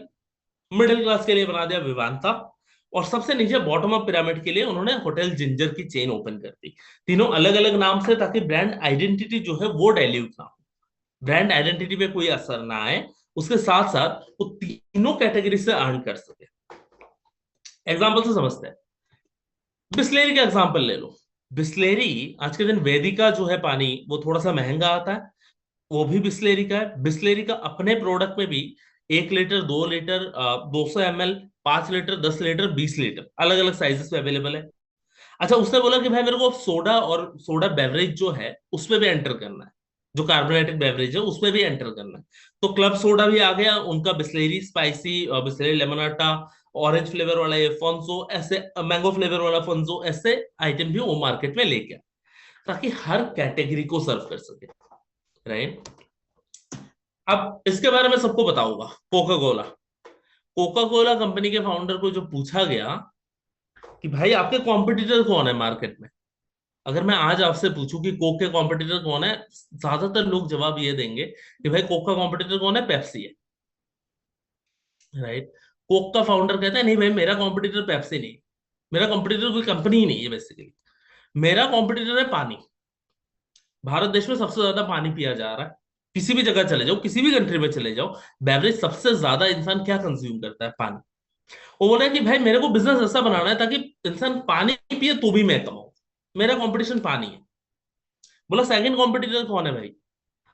Speaker 2: मिडिल क्लास के लिए बना दिया विवांता, और सबसे नीचे बॉटम ऑफ पिरामिड के लिए उन्होंने होटल जिंजर की चेन ओपन कर दी। तीनों अलग अलग नाम से, ताकि ब्रांड आइडेंटिटी जो है वो डाइल्यूट ना हो, ब्रांड आइडेंटिटी पे कोई असर ना आए, उसके साथ साथ वो तीनों कैटेगरी से अर्न कर सके। एग्जाम्पल से समझते हैं, बिस्लेरी का एग्जाम्पल ले लो। बिस्लेरी आज के दिन वेदिका जो है पानी, वो थोड़ा सा महंगा आता है, वो भी बिस्लेरी का है। बिस्लेरी का अपने प्रोडक्ट में भी 1 litre, 2 litre, 200 ml, 5 litre, 10 litre, 20 litre अलग अलग साइजेस में अवेलेबल है। अच्छा, उसने बोला कि भाई मेरे को सोडा और सोडा बेवरेज जो है उसमें भी एंटर करना है, जो कार्बोनेटेड बेवरेज है उसमें भी एंटर करना है। तो क्लब सोडा भी आ गया उनका, Bisleri spicy, Bisleri limonata, orange flavour वाला ये फॉन्सो, ऐसे मैंगो फ्लेवर वाला फॉन्सो, ऐसे आइटम भी वो मार्केट में लेके आए, ताकि हर कैटेगरी को सर्व कर सके, राइट। अब इसके बारे में सबको बताऊंगा, Coca Cola. Coca Cola company के फाउंडर को जो पूछा गया कि भाई आपके कॉम्पिटिटर कौन है मार्केट में, अगर मैं आज आपसे पूछूं कि कोक के कॉम्पिटिटर कौन है, ज्यादातर लोग जवाब ये देंगे कि भाई कोक का कॉम्पिटिटर कौन है, पेप्सी है, राइट। कोक का फाउंडर कहता है नहीं भाई, मेरा कॉम्पिटिटर पेप्सी नहीं, मेरा कॉम्पिटिटर कोई कंपनी ही नहीं है बेसिकली, मेरा कॉम्पिटिटर है पानी। भारत देश में सबसे ज्यादा पानी पिया जा रहा है, किसी भी जगह चले जाओ, किसी भी कंट्री में चले जाओ, बेवरेज सबसे ज्यादा इंसान क्या कंज्यूम करता है, पानी। वो बोल रहा है कि भाई मेरे को बिजनेस ऐसा बनाना है ताकि इंसान पानी पिए तो भी मैं कमाऊं, मेरा कंपटीशन पानी है। बोला सेकंड कॉम्पिटिटर कौन है भाई,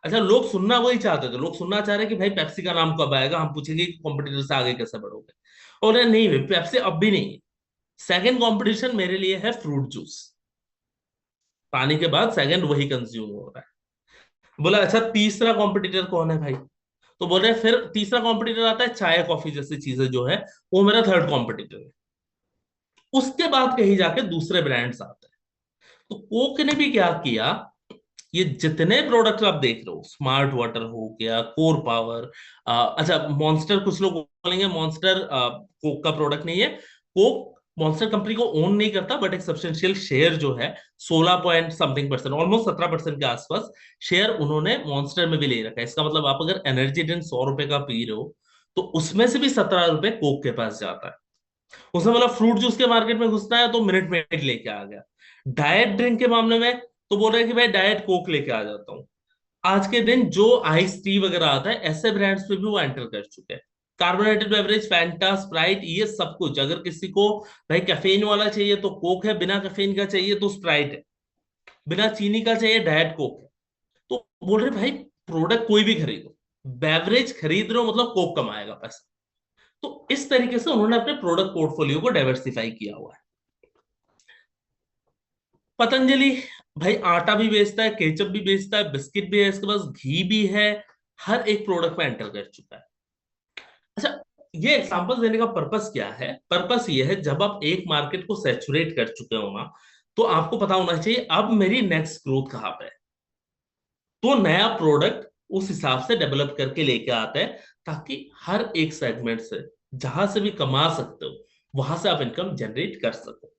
Speaker 2: अच्छा लोग सुनना वही चाहते थे, लोग सुनना चाह रहे हैं कि भाई पेप्सी का नाम कब आएगा, हम पूछेंगे कि कॉम्पिटिटर से आगे कैसे बढ़ोगे। और नहीं भाई, पेप्सी अब भी नहीं है, सेकंड कंपटीशन मेरे लिए है फ्रूट जूस, पानी के बाद सेकंड वही कंज्यूम हो रहा है। बोला अच्छा तीसरा कॉम्पिटिटर कौन है भाई, तो बोल रहे हैं फिर तीसरा कॉम्पिटिटर आता है चाय कॉफी जैसी चीजें जो है, वो मेरा थर्ड कॉम्पिटिटर है। उसके बाद कहीं जाके दूसरे ब्रांड्स आते हैं। तो कोक ने भी क्या किया, ये जितने प्रोडक्ट आप देख रहे हो, स्मार्ट वाटर हो गया, कोर पावर, अच्छा मॉन्स्टर, कुछ लोग बोलेंगे मॉन्स्टर कोक का प्रोडक्ट नहीं है, कोक मॉन्स्टर कंपनी को ओन नहीं करता, बट एक सब्सटेंशियल शेयर जो है 16 पॉइंट समथिंग परसेंट, ऑलमोस्ट 17% के आसपास शेयर उन्होंने मॉन्स्टर में भी ले रखा है। इसका मतलब आप अगर एनर्जी ड्रिंक 100 रुपए का पी रहे हो, तो उसमें से भी 17 रुपए कोक के पास जाता है। उसने बोला फ्रूट जूस के मार्केट में घुसना है तो मिनट मेड लेके आ गया। डाइट ड्रिंक के मामले में तो बोल रहे हैं कि भाई डाइट कोक लेके आ जाता हूँ। आज के दिन जो आइस टी वगैरह आता है, ऐसे ब्रांड्स पे भी वो एंटर कर चुके हैं। कार्बोनेटेड बेवरेज, फैंटा, स्प्राइट, ये सब कुछ, अगर किसी को भाई कैफीन वाला चाहिए तो कोक है, बिना कैफीन का चाहिए तो स्प्राइट है, बिना चीनी का चाहिए डाइट कोक है। तो बोल रहे भाई प्रोडक्ट कोई भी खरीदो, बेवरेज खरीद रहे हो मतलब कोक कमाएगा पैसा। तो इस तरीके से उन्होंने अपने प्रोडक्ट पोर्टफोलियो को डाइवर्सिफाई किया हुआ है। पतंजलि भाई आटा भी बेचता है, केचप भी बेचता है, बिस्किट भी है, इसके पास घी भी है, हर एक प्रोडक्ट में एंटर कर चुका है। अच्छा, ये एग्जांपल देने का पर्पस क्या है, पर्पस ये है जब आप एक मार्केट को सैचुरेट कर चुके हो ना, तो आपको पता होना चाहिए अब मेरी नेक्स्ट ग्रोथ कहाँ पे है, तो नया प्रोडक्ट उस हिसाब से डेवलप करके लेके आता है, ताकि हर एक सेगमेंट से जहां से भी कमा सकते हो वहां से आप इनकम जनरेट कर सको।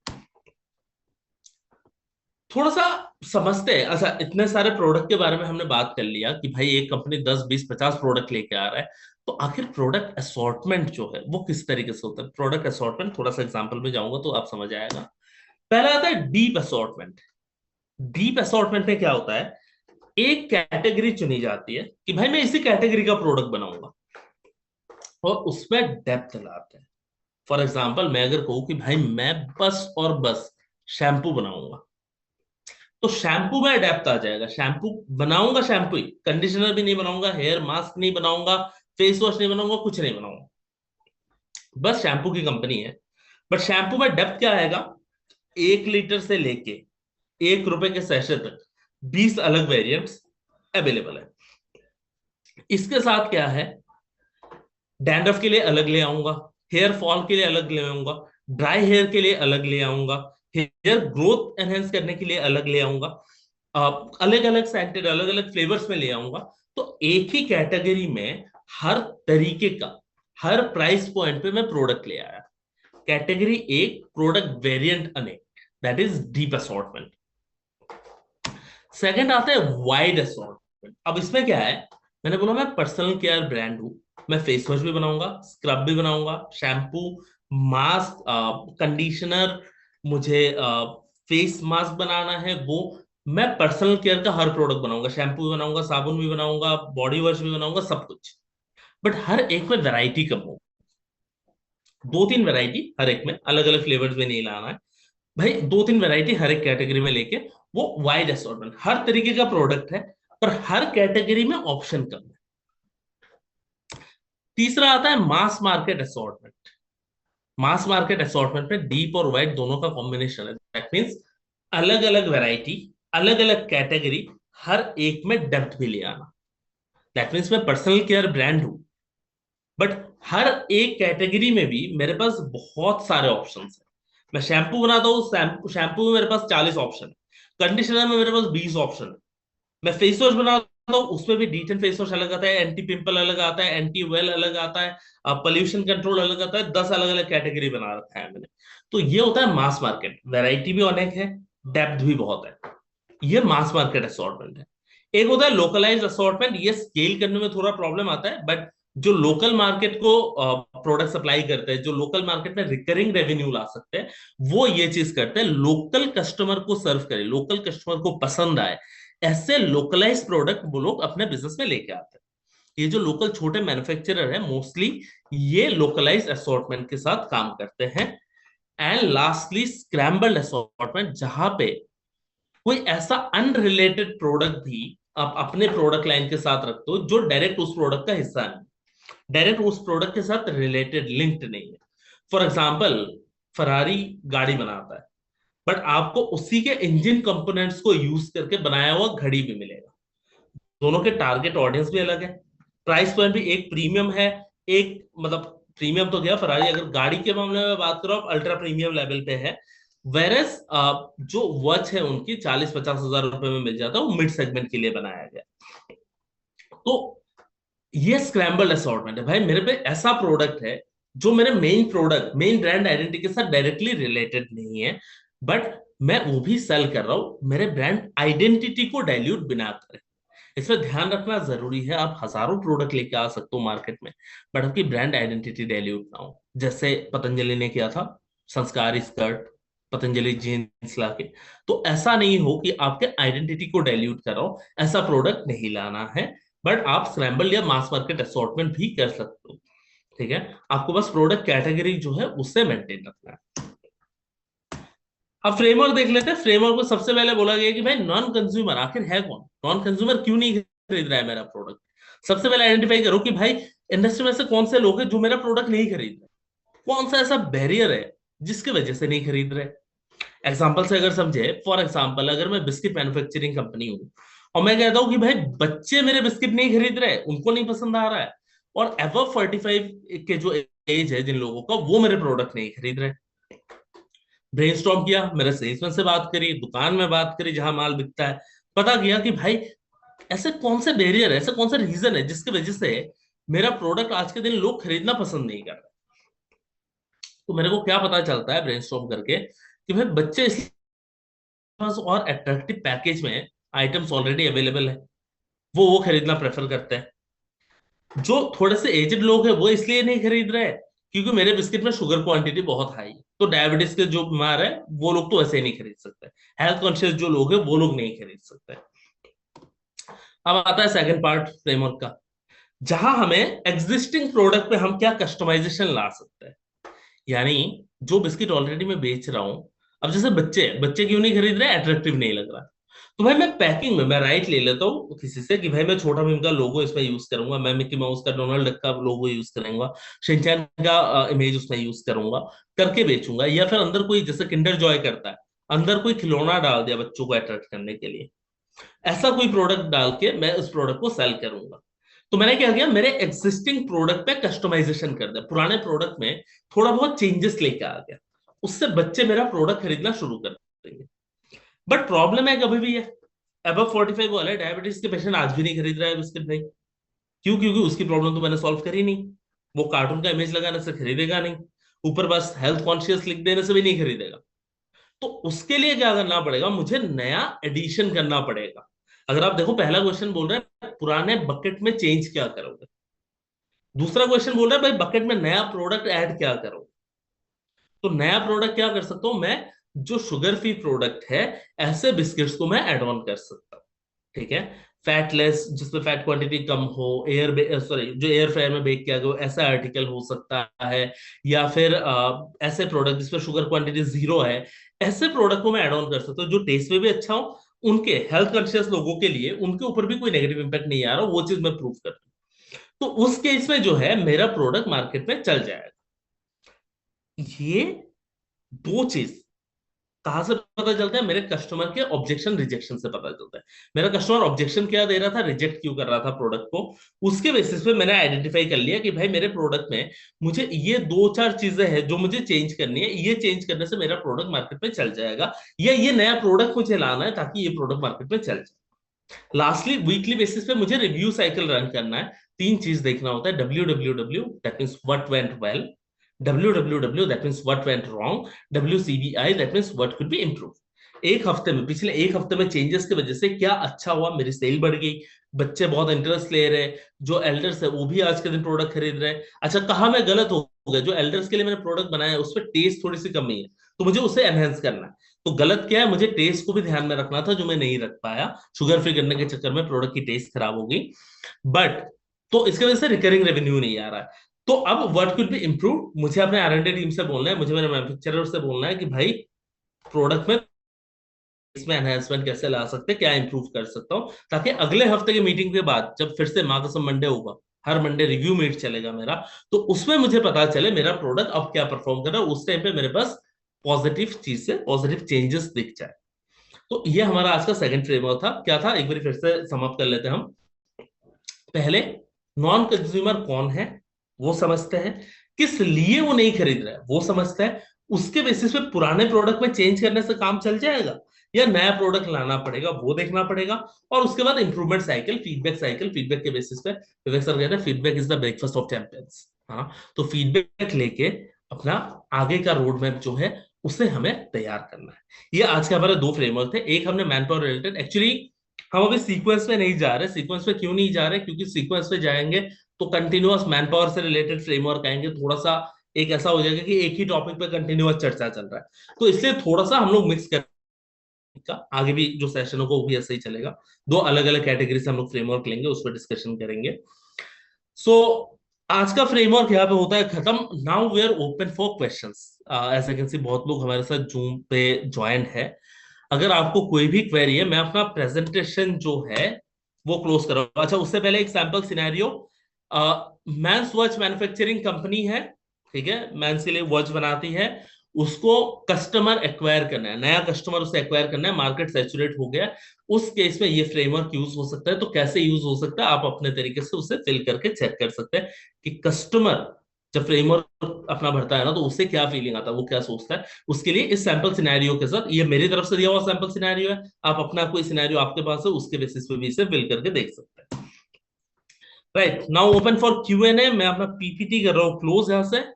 Speaker 2: थोड़ा सा समझते हैं, अच्छा इतने सारे प्रोडक्ट के बारे में हमने बात कर लिया कि भाई एक कंपनी 10, 20, 50 प्रोडक्ट लेके आ रहा है, तो आखिर प्रोडक्ट असॉर्टमेंट जो है वो किस तरीके से होता है। प्रोडक्ट असॉर्टमेंट थोड़ा सा एग्जांपल में जाऊंगा तो आप समझ आएगा। पहला आता है डीप असॉर्टमेंट। डीप असॉर्टमेंट में क्या होता है, एक कैटेगरी चुनी जाती है कि भाई मैं इसी कैटेगरी का प्रोडक्ट बनाऊंगा, और उसमें डेप्थ लाते हैं। फॉर एग्जाम्पल मैं अगर कहूँ कि भाई मैं बस और बस शैम्पू बनाऊंगा, तो शैम्पू में डेप्थ आ जाएगा, शैम्पू बनाऊंगा, शैम्पू ही, कंडीशनर भी नहीं बनाऊंगा, हेयर मास्क नहीं बनाऊंगा, फेस वॉश नहीं बनाऊंगा, कुछ नहीं बनाऊंगा। बस शैम्पू की कंपनी है, बट शैम्पू में डेप्थ क्या आएगा, 1 लीटर से लेके 1 रुपए के सैशे तक 20 अलग वेरिएंट्स अवेलेबल है। इसके साथ क्या है, डैंड्रफ के लिए अलग ले आऊंगा, हेयर फॉल के लिए अलग ले आऊंगा, ड्राई हेयर के लिए अलग ले आऊंगा, हेयर ग्रोथ एनहेंस करने के लिए अलग ले आऊंगा, अलग अलग सेंटेड अलग अलग फ्लेवर्स में ले आऊंगा। तो एक ही कैटेगरी में हर तरीके का, हर प्राइस पॉइंट पे मैं प्रोडक्ट ले आया। कैटेगरी एक, प्रोडक्ट वेरिएंट अनेक, that is deep assortment. Second आता है वाइड असॉर्टमेंट। अब इसमें क्या है, मैंने बोला मैं पर्सनल केयर ब्रांड हूं, मैं फेस वॉश भी बनाऊंगा, स्क्रब भी बनाऊंगा, शैम्पू, मास्क, कंडीशनर, मुझे फेस मास्क बनाना है, वो मैं पर्सनल केयर का हर प्रोडक्ट बनाऊंगा, शैम्पू भी बनाऊंगा, साबुन भी बनाऊंगा, बॉडी वॉश भी बनाऊंगा, सब कुछ। बट हर एक में वैरायटी कम हो, 2-3 वैरायटी हर एक में, अलग अलग फ्लेवर्स में नहीं लाना है भाई, 2-3 वैरायटी हर एक कैटेगरी में लेके, वो वाइड असॉर्टमेंट, हर तरीके का प्रोडक्ट है, पर हर कैटेगरी में ऑप्शन कम है। तीसरा आता है mass market assortment. Mass market assortment में डीप और वाइड दोनों का कॉम्बिनेशन है। दैट मीन्स अलग अलग वैरायटी, अलग अलग कैटेगरी, हर एक में डेप्थ भी ले आना। दैट मीन्स मैं पर्सनल केयर ब्रांड हूं, बट हर एक कैटेगरी में भी मेरे पास बहुत सारे ऑप्शन है। मैं शैम्पू बनाता हूँ, शैम्पू में मेरे पास 40 ऑप्शन है, कंडीशनर में मेरे पास 20 ऑप्शन है, मैं फेस वॉश बनाता हूँ उसमें भी डीटन फेस वॉश अलग आता है, एंटी पिंपल अलग आता है, एंटी वेल अलग आता है, पोल्यूशन कंट्रोल अलग आता है, 10 अलग अलग कैटेगरी बना रखा है मैंने। तो ये होता है मास मार्केट, वैरायटी भी अनेक है, डेप्थ भी बहुत है, ये मास मार्केट असॉर्टमेंट है। एक होता है लोकलाइज असॉर्टमेंट, ये स्केल करने में थोड़ा प्रॉब्लम आता है, बट जो लोकल मार्केट को प्रोडक्ट सप्लाई करते हैं, जो लोकल मार्केट में रिकरिंग रेवेन्यू ला सकते हैं, वो ये चीज करते हैं, लोकल कस्टमर को सर्व करे, लोकल कस्टमर को पसंद आए, ऐसे लोकलाइज प्रोडक्ट वो लोग अपने बिजनेस में लेके आते हैं। ये जो लोकल छोटे मैन्युफैक्चरर है मोस्टली, ये लोकलाइज असॉर्टमेंट के साथ काम करते हैं। एंड लास्टली स्क्रैम्बल्ड असॉर्टमेंट, जहां पे कोई ऐसा अनरिलेटेड प्रोडक्ट भी आप अपने प्रोडक्ट लाइन के साथ रखते हो जो डायरेक्ट उस प्रोडक्ट का हिस्सा नहीं, डायरेक्ट उस प्रोडक्ट के साथ रिलेटेड लिंक्ड नहीं है। फॉर एग्जाम्पल, फरारी गाड़ी बनाता है, बट आपको उसी के इंजन कंपोनेंट्स को यूज करके बनाया हुआ घड़ी भी मिलेगा। दोनों के टारगेट ऑडियंस भी अलग है, प्राइस पॉइंट भी एक प्रीमियम है, एक मतलब प्रीमियम तो क्या, फरारी अगर गाड़ी के मामले में बात करो आप अल्ट्रा प्रीमियम लेवल पे है, वेरस जो वॉच है उनकी 40-50 हजार रुपए में मिल जाता है, वो मिड सेगमेंट के लिए बनाया गया। तो ये स्क्रैम्बल असॉर्टमेंट है भाई, मेरे पे ऐसा प्रोडक्ट है जो मेरे main product, main brand identity के साथ डायरेक्टली रिलेटेड नहीं है, बट मैं वो भी सेल कर रहा हूं मेरे ब्रांड आइडेंटिटी को डाइल्यूट बिना करे। इसमें ध्यान रखना जरूरी है, आप हजारों प्रोडक्ट लेके आ सकते हो मार्केट में, बट आपकी ब्रांड आइडेंटिटी डाइल्यूट ना हो। जैसे पतंजलि ने किया था, संस्कारी स्कर्ट, पतंजलि जीन्स लाके। तो ऐसा नहीं हो कि आपके आइडेंटिटी को डाइल्यूट करो, ऐसा प्रोडक्ट नहीं लाना है, बट आप स्क्रैम्बल या मास मार्केट असॉर्टमेंट भी कर सकते हो। ठीक है, आपको बस प्रोडक्ट कैटेगरी जो है उससे मेंटेन रखना है। अब फ्रेमवर्क देख लेते हैं। फ्रेमवर्क में सबसे पहले बोला गया कि भाई नॉन कंज्यूमर आखिर है कौन, नॉन कंज्यूमर क्यों नहीं खरीद रहा है मेरा प्रोडक्ट। सबसे पहले आइडेंटिफाई करो कि भाई इंडस्ट्री में से कौन से लोग हैं जो मेरा प्रोडक्ट नहीं खरीद रहे, कौन सा ऐसा बैरियर है जिसकी वजह से नहीं खरीद रहे। एग्जाम्पल से अगर समझे, फॉर एग्जाम्पल अगर मैं बिस्किट मैन्युफैक्चरिंग कंपनी हूँ और मैं कहता हूँ कि भाई बच्चे मेरे बिस्किट नहीं खरीद रहे, उनको नहीं पसंद आ रहा है, और एबव 45 के जो एज है जिन लोगों का, वो मेरे प्रोडक्ट नहीं खरीद रहे। ब्रेनस्टॉर्म किया, मेरे सेल्समैन से बात करी, दुकान में बात करी जहां माल बिकता है, पता किया कि भाई ऐसे कौन से बैरियर है, ऐसे कौन सा रीजन है जिसकी वजह से मेरा प्रोडक्ट आज के दिन लोग खरीदना पसंद नहीं कर रहे। तो मेरे को क्या पता चलता है ब्रेनस्टॉर्म करके कि भाई बच्चे पास और अट्रैक्टिव पैकेज में आइटम्स ऑलरेडी अवेलेबल है, वो खरीदना प्रेफर करते हैं। जो थोड़े से एजेड लोग हैं वो इसलिए नहीं खरीद रहे क्योंकि मेरे बिस्किट में शुगर क्वांटिटी बहुत हाई है, तो डायबिटीज के जो बीमार है वो लोग तो ऐसे ही नहीं खरीद सकते, हेल्थ कॉन्शियस जो लोग हैं वो लोग नहीं खरीद सकते। अब आता है सेकंड पार्ट फ्रेमवर्क का, जहां हमें एग्जिस्टिंग प्रोडक्ट पे हम क्या कस्टमाइजेशन ला सकते हैं। यानी जो बिस्किट ऑलरेडी मैं बेच रहा हूं, अब जैसे बच्चे बच्चे क्यों नहीं खरीद रहे, अट्रैक्टिव नहीं लग रहा, तो भाई मैं पैकिंग में मैं राइट ले लेता हूँ किसी से कि भाई मैं छोटा भीम का लोगो इसमें यूज करूंगा, मैं मिक्की माउस का डोनाल्ड डक का लोगो यूज करूंगा, शिनचैन का इमेज उसमें यूज करूंगा, करके बेचूंगा। या फिर अंदर कोई जैसे किंडर जॉय करता है, अंदर कोई खिलौना डाल दिया बच्चों को अट्रैक्ट करने के लिए, ऐसा कोई प्रोडक्ट डाल के मैं उस प्रोडक्ट को सेल करूंगा। तो मैंने क्या किया, मेरे एग्जिस्टिंग प्रोडक्ट पे कस्टमाइजेशन कर दिया, पुराने प्रोडक्ट में थोड़ा बहुत चेंजेस लेके आ गया, उससे बच्चे मेरा प्रोडक्ट खरीदना शुरू कर देंगे। बट प्रॉब्लम है कभी भी है, अबव 45 वाले डायबिटीज के पेशेंट आज भी नहीं खरीद रहा है बिस्किट भाई। क्यों? क्योंकि उसकी प्रॉब्लम तो मैंने सॉल्व करी नहीं। वो कार्टून का इमेज लगाने से खरीदेगा नहीं, ऊपर बस हेल्थ कॉन्शियस लिख देने से भी नहीं खरीदेगा। तो उसके लिए क्या करना पड़ेगा, मुझे नया एडिशन करना पड़ेगा। अगर आप देखो, पहला क्वेश्चन बोल रहा है पुराने बकेट में चेंज क्या करोगे, दूसरा क्वेश्चन बोल रहा है भाई बकेट में नया प्रोडक्ट ऐड क्या करोगे। तो नया प्रोडक्ट क्या कर सकता हूं मैं, जो शुगर फ्री प्रोडक्ट है, ऐसे बिस्किट्स को मैं एड ऑन कर सकता हूँ। ठीक है, फैटलेस, जिसमें फैट क्वांटिटी कम हो, सॉरी जो एयर फ्रायर में बेक किया गया हो, ऐसा आर्टिकल हो सकता है। या फिर ऐसे प्रोडक्ट जिसमें शुगर क्वांटिटी जीरो है, ऐसे प्रोडक्ट को मैं ऐड ऑन कर सकता हूँ जो टेस्ट में भी अच्छा हो, उनके हेल्थ कॉन्शियस लोगों के लिए उनके ऊपर भी कोई नेगेटिव इंपैक्ट नहीं आ रहा, वो चीज मैं प्रूव कर दूं। तो उस केस में जो है मेरा प्रोडक्ट मार्केट में चल जाएगा। ये दो चीज कहां से पता चलता है, मेरे कस्टमर के ऑब्जेक्शन रिजेक्शन से पता चलता है। मेरा कस्टमर ऑब्जेक्शन क्या दे रहा था, रिजेक्ट क्यों कर रहा था प्रोडक्ट को, उसके बेसिस पे मैंने आइडेंटिफाई कर लिया कि भाई मेरे प्रोडक्ट में मुझे ये दो चार चीजें हैं जो मुझे चेंज करनी है, ये चेंज करने से मेरा प्रोडक्ट मार्केट में चल जाएगा, या ये नया प्रोडक्ट मुझे लाना है ताकि ये प्रोडक्ट मार्केट में चल जाए। लास्टली वीकली बेसिस पे मुझे रिव्यू साइकिल रन करना है। तीन चीज देखना होता है, www that means what went well, www that means what went wrong, WCBI that means what could be improve. एक हफ्ते में, पिछले एक हफ्ते में चेंजेस की वजह से क्या अच्छा हुआ, मेरी सेल बढ़ गई, बच्चे बहुत इंटरेस्ट ले रहे हैं, जो एल्डर्स है वो भी आज के दिन प्रोडक्ट खरीद रहे हैं। अच्छा, कहाँ मैं गलत हो गया, जो एल्डर्स के लिए मैंने प्रोडक्ट बनाया है उस पर टेस्ट थोड़ी सी कमी है, तो मुझे उसे एनहेंस करना है। तो गलत क्या है, मुझे टेस्ट को भी ध्यान में रखना था जो मैं नहीं रख पाया, शुगर फ्री करने के चक्कर में प्रोडक्ट की टेस्ट खराब हो गई। बट तो इसकी वजह से रिकरिंग रेवेन्यू नहीं आ रहा है। तो अब व्हाट कुड बी इम्प्रूव, मुझे अपने R&D टीम से बोलना है, मुझे मेरे मैन्युफैक्चरर से बोलना है कि भाई प्रोडक्ट में इसमें एनहेंसमेंट कैसे ला सकते हैं, क्या इंप्रूव कर सकता हूँ, ताकि अगले हफ्ते की मीटिंग के बाद जब फिर से मार्कस मंडे होगा, हर मंडे रिव्यू मीट चलेगा मेरा, तो उसमें मुझे पता चले मेरा प्रोडक्ट अब क्या परफॉर्म कर रहा है, उस टाइम पे मेरे पास पॉजिटिव चीज से पॉजिटिव चेंजेस दिख जाए। तो ये हमारा आज का सेकंड फ्रेमवर्क था। क्या था, एक बार फिर से समाप्त कर लेते हैं हम। पहले, नॉन कंज्यूमर कौन है वो समझते हैं, किस लिए वो नहीं खरीद रहा है वो समझते हैं, उसके बेसिस पे पुराने प्रोडक्ट में चेंज करने से काम चल जाएगा या नया प्रोडक्ट लाना पड़ेगा वो देखना पड़ेगा। और उसके बाद improvement cycle, feedback cycle, feedback के बेसिस पे विवेक सर कहते हैं feedback is the breakfast of champions. हाँ, तो फीडबैक लेके अपना आगे का रोड मैप जो है उसे हमें तैयार करना है। ये आज के हमारे दो फ्रेमवर्क थे। एक हमने मैन पावर रिलेटेड, एक्चुअली हम अभी सीक्वेंस में नहीं जा रहे। सीक्वेंस में क्यों नहीं जा रहे, क्योंकि सीक्वेंस में जाएंगे तो कंटिन्यूअस मैन पावर से रिलेटेड फ्रेमवर्क आएंगे, थोड़ा सा एक ऐसा हो जाएगा कि एक ही टॉपिक पे कंटिन्यूअस चर्चा चल रहा है, तो इसलिए थोड़ा सा हम लोग मिक्स कर का आगे भी जो सेशन होगा वो भी ऐसे ही चलेगा। दो अलग अलग कैटेगरी से हम लोग फ्रेमवर्क लेंगे, उस पर डिस्कशन करेंगे। सो आज का फ्रेमवर्क यहाँ पे होता है खत्म। Now we are open for questions. ऐसा कैन सी बहुत लोग हमारे साथ जूम पे ज्वाइन है। अगर आपको कोई भी क्वेरी है, मैं अपना प्रेजेंटेशन जो है वो क्लोज कर रहा हूँ। अच्छा, उससे पहले एक sample scenario. Men's watch manufacturing company है, ठीक है, मैंस के लिए वॉच बनाती है, उसको कस्टमर एक्वायर करना है, नया कस्टमर उसे एक्वायर करना है, मार्केट सैचुरेट हो गया। उस केस में ये फ्रेमवर्क यूज हो सकता है। तो कैसे यूज हो सकता है, आप अपने तरीके से उसे फिल करके चेक कर सकते हैं कि कस्टमर जब फ्रेमवर्क अपना भरता है ना तो उससे क्या फीलिंग आता है, वो क्या सोचता है। उसके लिए इस सैंपल सिनेरियो के साथ, ये मेरी तरफ से दिया हुआ सैंपल सिनेरियो है, आप अपना कोई सिनेरियो आपके पास है उसके बेसिस पे भी इसे फिल करके देख सकते हैं। Right, now open for Q&A। मैं अपना पीपीटी कर रहा हूँ क्लोज यहाँ से।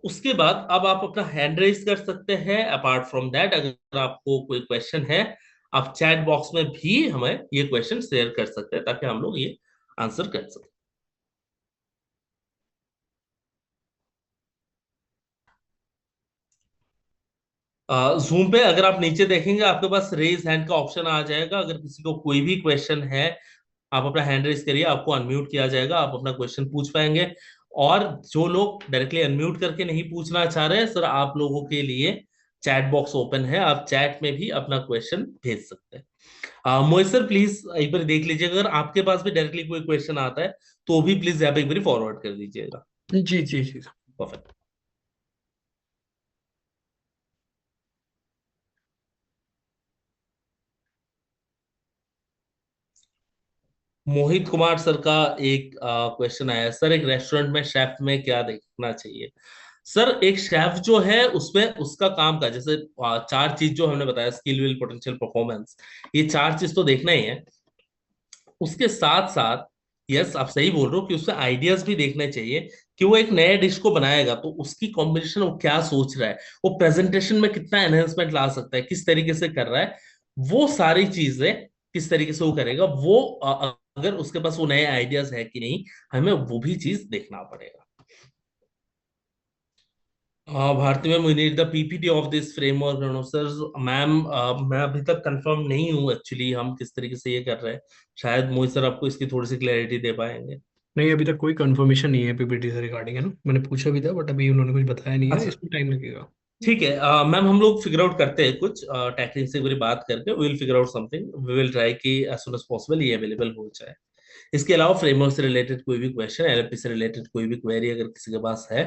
Speaker 2: उसके बाद अब आप अपना हैंड रेज कर सकते हैं। अपार्ट फ्रॉम दैट, अगर आपको कोई क्वेश्चन है, आप चैट बॉक्स में भी हमें ये क्वेश्चन शेयर कर सकते हैं ताकि हम लोग ये आंसर कर सकें। जूम पे अगर आप नीचे देखेंगे आपके पास रेज हैंड का ऑप्शन आ जाएगा। अगर किसी को कोई भी क्वेश्चन है, आप अपना हैंड रेज करिए, आपको अनम्यूट किया जाएगा, आप अपना क्वेश्चन पूछ पाएंगे। और जो लोग डायरेक्टली अनम्यूट करके नहीं पूछना चाह रहे हैं, सर आप लोगों के लिए चैट बॉक्स ओपन है, आप चैट में भी अपना क्वेश्चन भेज सकते हैं। मोहित सर प्लीज एक बार देख लीजिए, अगर आपके पास भी डायरेक्टली कोई क्वेश्चन आता है तो भी प्लीज यहाँ पे एक बार फॉरवर्ड कर दीजिएगा।
Speaker 1: जी जी जी।
Speaker 2: परफेक्ट। मोहित कुमार सर का एक क्वेश्चन आया है, सर एक रेस्टोरेंट में शेफ में क्या देखना चाहिए? सर एक शेफ जो है उसमें उसका काम का जैसे चार चीज जो हमने बताया, स्किल, विल, पोटेंशियल, परफॉर्मेंस, ये चार चीज तो देखना ही है। उसके साथ साथ यस आप सही बोल रहे हो कि उसमें आइडियाज भी देखने चाहिए कि वो एक नए डिश को बनाएगा तो उसकी कॉम्बिनेशन वो क्या सोच रहा है, वो प्रेजेंटेशन में कितना एनहेंसमेंट ला सकता है, किस तरीके से कर रहा है, वो सारी चीजें किस तरीके से वो करेगा, वो अगर उसके पास वो नए आइडियाज है कि नहीं, हमें वो भी चीज देखना पड़ेगा। Bharti ma'am, we need the PPT of this framework sir. Ma'am मैं अभी तक कंफर्म नहीं हूँ एक्चुअली हम किस तरीके से ये कर रहे हैं, शायद मोहित सर आपको इसकी थोड़ी सी क्लैरिटी दे पाएंगे।
Speaker 1: नहीं, अभी तक कोई कंफर्मेशन नहीं है पीपीटी से रिगार्डिंग, है ना, मैंने पूछा भी था बट अभी उन्होंने कुछ बताया नहीं है,
Speaker 2: अच्छा
Speaker 1: इसमें टाइम लगेगा।
Speaker 2: ठीक है मैम, हम लोग फिगर आउट करते हैं कुछ टेक्निक से एक बारी बात करके, we will figure out something, we will try कि एज सुन एज पॉसिबल ये अवेलेबल हो जाए। इसके अलावा फ्रेमवर्क से रिलेटेड कोई भी क्वेश्चन, एलएपी से रिलेटेड कोई भी क्वेरी अगर किसी के पास है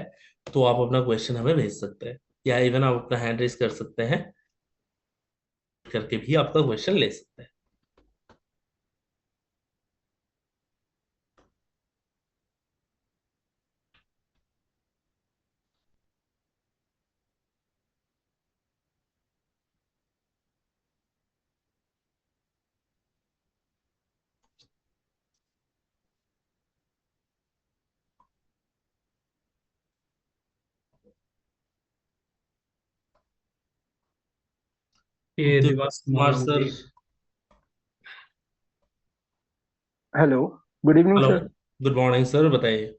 Speaker 2: तो आप अपना क्वेश्चन हमें भेज सकते हैं, या इवन आप अपना हैंड रेज कर सकते हैं, करके भी आपका क्वेश्चन ले सकते हैं।
Speaker 1: ये
Speaker 2: दिवस
Speaker 1: दिवस
Speaker 2: कुमार सर।
Speaker 1: मांगटी।
Speaker 3: Hello. Good evening
Speaker 2: hello,
Speaker 3: sir.
Speaker 2: Good morning sir, बताइए।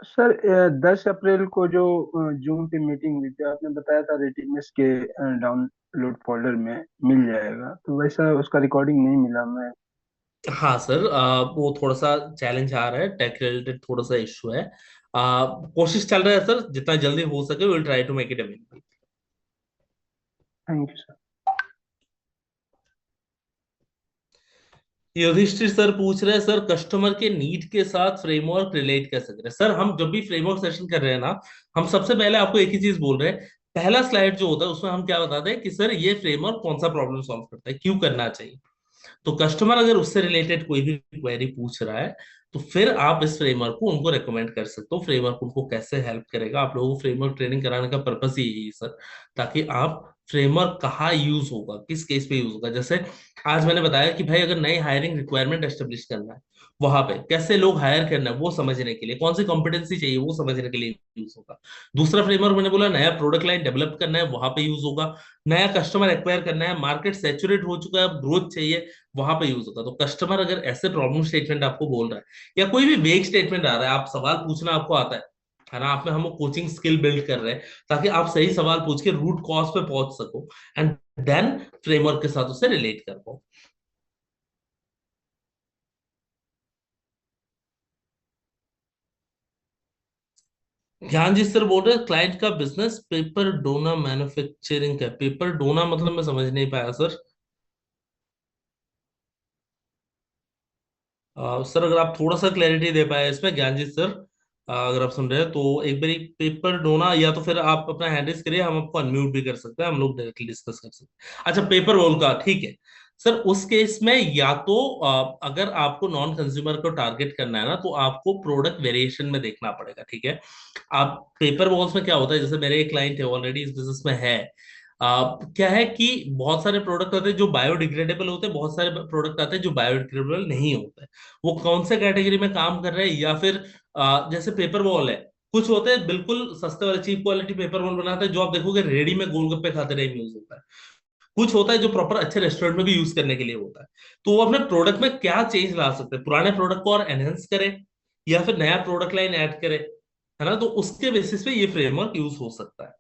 Speaker 3: सर 10 अप्रैल को जो जूम पे मीटिंग हुई थी, आपने बताया था रेटिनस के डाउनलोड फोल्डर में मिल जाएगा, तो वैसा उसका रिकॉर्डिंग नहीं मिला। मैं
Speaker 2: हाँ सर, वो थोड़ा सा चैलेंज आ रहा है, टेक रिलेटेड थोड़ा सा इशू है। कोशिश चल रहा है सर, जितना जल्दी हो सके will try to make it available.
Speaker 3: Thank you sir.
Speaker 2: Yudhishthir sir पूछ रहे हैं, सर कस्टमर के नीड के साथ फ्रेमवर्क रिलेट कैसे करें? सर हम जब भी फ्रेमवर्क सेशन कर रहे हैं ना, हम सबसे पहले आपको एक ही चीज बोल रहे हैं, पहला स्लाइड जो होता है उसमें हम क्या बताते हैं कि सर ये फ्रेमवर्क कौन सा प्रॉब्लम सॉल्व करता है, क्यों करना चाहिए। तो कस्टमर अगर उससे रिलेटेड कोई भी क्वेरी पूछ रहा है तो फिर आप इस फ्रेमवर्क को उनको रेकमेंड कर सकते हो, फ्रेमवर्क उनको कैसे हेल्प करेगा। आप लोगों को फ्रेमवर्क ट्रेनिंग कराने का पर्पस ही यही है सर, ताकि आप फ्रेमवर्क कहाँ यूज होगा, किस केस पे यूज होगा। जैसे आज मैंने बताया कि भाई अगर नई हायरिंग रिक्वायरमेंट एस्टेब्लिश करना है, वहां पे कैसे लोग हायर करना है वो समझने के लिए, कौन सी कॉम्पिटेंसी चाहिए वो समझने के लिए यूज होगा। दूसरा फ्रेमवर्क मैंने बोला नया प्रोडक्ट लाइन डेवलप करना है, वहां पे यूज होगा। नया कस्टमर एक्वायर करना है, मार्केट सेचुरेट हो चुका है, अब ग्रोथ चाहिए, वहां पे यूज होगा। तो कस्टमर अगर ऐसे प्रॉब्लम स्टेटमेंट आपको बोल रहा है या कोई भी वेग स्टेटमेंट आ रहा है, आप सवाल पूछना आपको आता है ना, आप में हम कोचिंग स्किल बिल्ड कर रहे हैं ताकि आप सही सवाल पूछ के रूट कॉज पे पहुंच सको, एंड देन फ्रेमवर्क के साथ उसे रिलेट कर पाओ। ध्यान जी सर बोल रहे हैं क्लाइंट का बिजनेस पेपर डोना मैन्युफैक्चरिंग का, पेपर डोना मतलब मैं समझ नहीं पाया सर। सर अगर आप थोड़ा सा क्लैरिटी दे पाए इसमें, ज्ञानजीत सर, अगर आप सुन रहे हैं तो एक बार पेपर डोना, या तो फिर आप अपना हैंड रेज करिए, हम आपको अनम्यूट भी कर सकते हैं, हम लोग डायरेक्टली डिस्कस कर सकते हैं। अच्छा पेपर रोल का ठीक है सर, उस केस में या तो अगर आपको नॉन कंज्यूमर को टारगेट करना है ना तो आपको प्रोडक्ट वेरिएशन में देखना पड़ेगा, ठीक है। आप पेपर वॉल्स में क्या होता है, जैसे मेरे एक क्लाइंट है ऑलरेडी इस बिजनेस में है, क्या है कि बहुत सारे प्रोडक्ट आते हैं जो बायोडिग्रेडेबल होते हैं, बहुत सारे प्रोडक्ट आते हैं जो बायोडिग्रेडेबल नहीं होते। वो कौन से कैटेगरी में काम कर रहे हैं, या फिर जैसे पेपर बॉल है, कुछ होते हैं बिल्कुल सस्ते वाले चीप क्वालिटी पेपर बॉल बनाते हैं जो आप देखोगे रेडी में गोलगप्पे खाते टाइम यूज होता है। कुछ होता है जो प्रॉपर अच्छे रेस्टोरेंट में भी यूज करने के लिए होता है। तो वो अपने प्रोडक्ट में क्या चेंज ला सकते हैं, पुराने प्रोडक्ट को और एनहेंस करे या फिर नया प्रोडक्ट लाइन ऐड करे, है ना, तो उसके बेसिस पे ये फ्रेमवर्क यूज हो सकता है।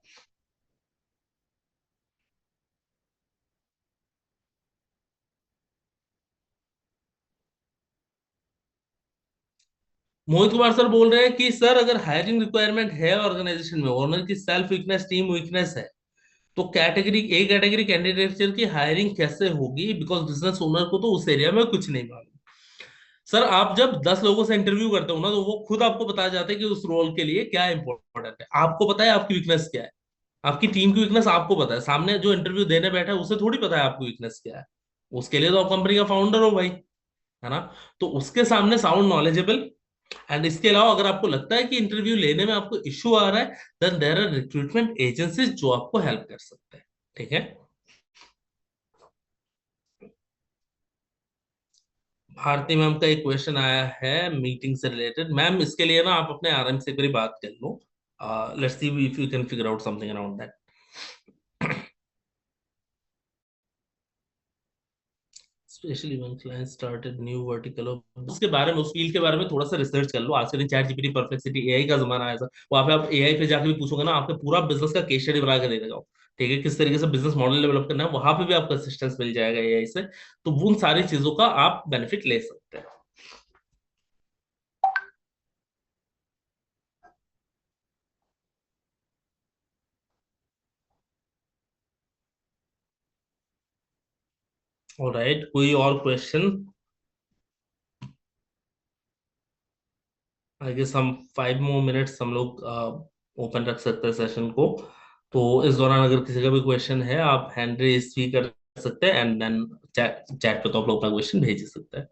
Speaker 2: मोहित कुमार सर बोल रहे हैं कि सर अगर हायरिंग रिक्वायरमेंट है ऑर्गेनाइजेशन में, ओनर की सेल्फ वीकनेस टीम वीकनेस है, तो कैटेगरी कैंडिडेचर की हायरिंग कैसे होगी, बिकॉज बिजनेस ओनर को तो उस एरिया में कुछ नहीं मालूम। सर आप जब 10 लोगों से इंटरव्यू करते हो ना, तो वो खुद आपको बताया जाता है कि उस रोल के लिए क्या इंपॉर्टेंट है। आपको पता है आपकी वीकनेस क्या है, आपकी टीम की वीकनेस आपको पता है, सामने जो इंटरव्यू देने बैठा है उसे थोड़ी पता है आपकी वीकनेस क्या है। उसके लिए तो आप कंपनी का फाउंडर हो भाई, है ना। तो उसके सामने साउंड नॉलेजेबल। एंड इसके अलावा अगर आपको लगता है कि इंटरव्यू लेने में आपको इश्यू आ रहा है, then there are recruitment agencies जो आपको हेल्प कर सकते हैं। ठीक है। भारती मैम का एक क्वेश्चन आया है मीटिंग से रिलेटेड। मैम इसके लिए ना आप अपने आरएम से एक बार बात कर लो। Let's see if you can figure out something around that. Specially when client started new vertical, उसके बारे में, उस फील्ड के बारे में थोड़ा सा रिसर्च कर लो। आज के दिन चैट जीपीटी, परप्लेक्सिटी, एआई का जमाना है सर। वहां पे आप एआई पे जाके भी पूछोगे ना, आपके पूरा बिजनेस का केस स्टडी बना के दे देगा वो। ठीक है, किस तरीके से बिजनेस मॉडल डेवलप करना है, वहां पे भी आपको असिस्टेंस मिल जाएगा एआई से। तो उन सारी चीजों का आप बेनिफिट ले सकते हैं। ऑलराइट, कोई और क्वेश्चन? आई गेस हम 5 मोर मिनट्स हम लोग ओपन रख सकते हैं सेशन को। तो इस दौरान अगर किसी का भी क्वेश्चन है, आप हैंड रेज भी कर सकते हैं, एंड देन चैट चैट पे तो आप लोग अपना क्वेश्चन भेज ही सकते हैं।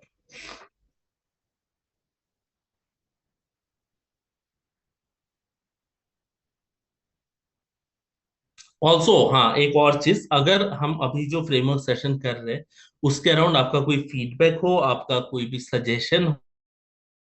Speaker 2: ऑल्सो हाँ, एक और चीज, अगर हम अभी जो फ्रेमवर्क सेशन कर रहे हैं उसके अराउंड आपका कोई फीडबैक हो, आपका कोई भी सजेशन,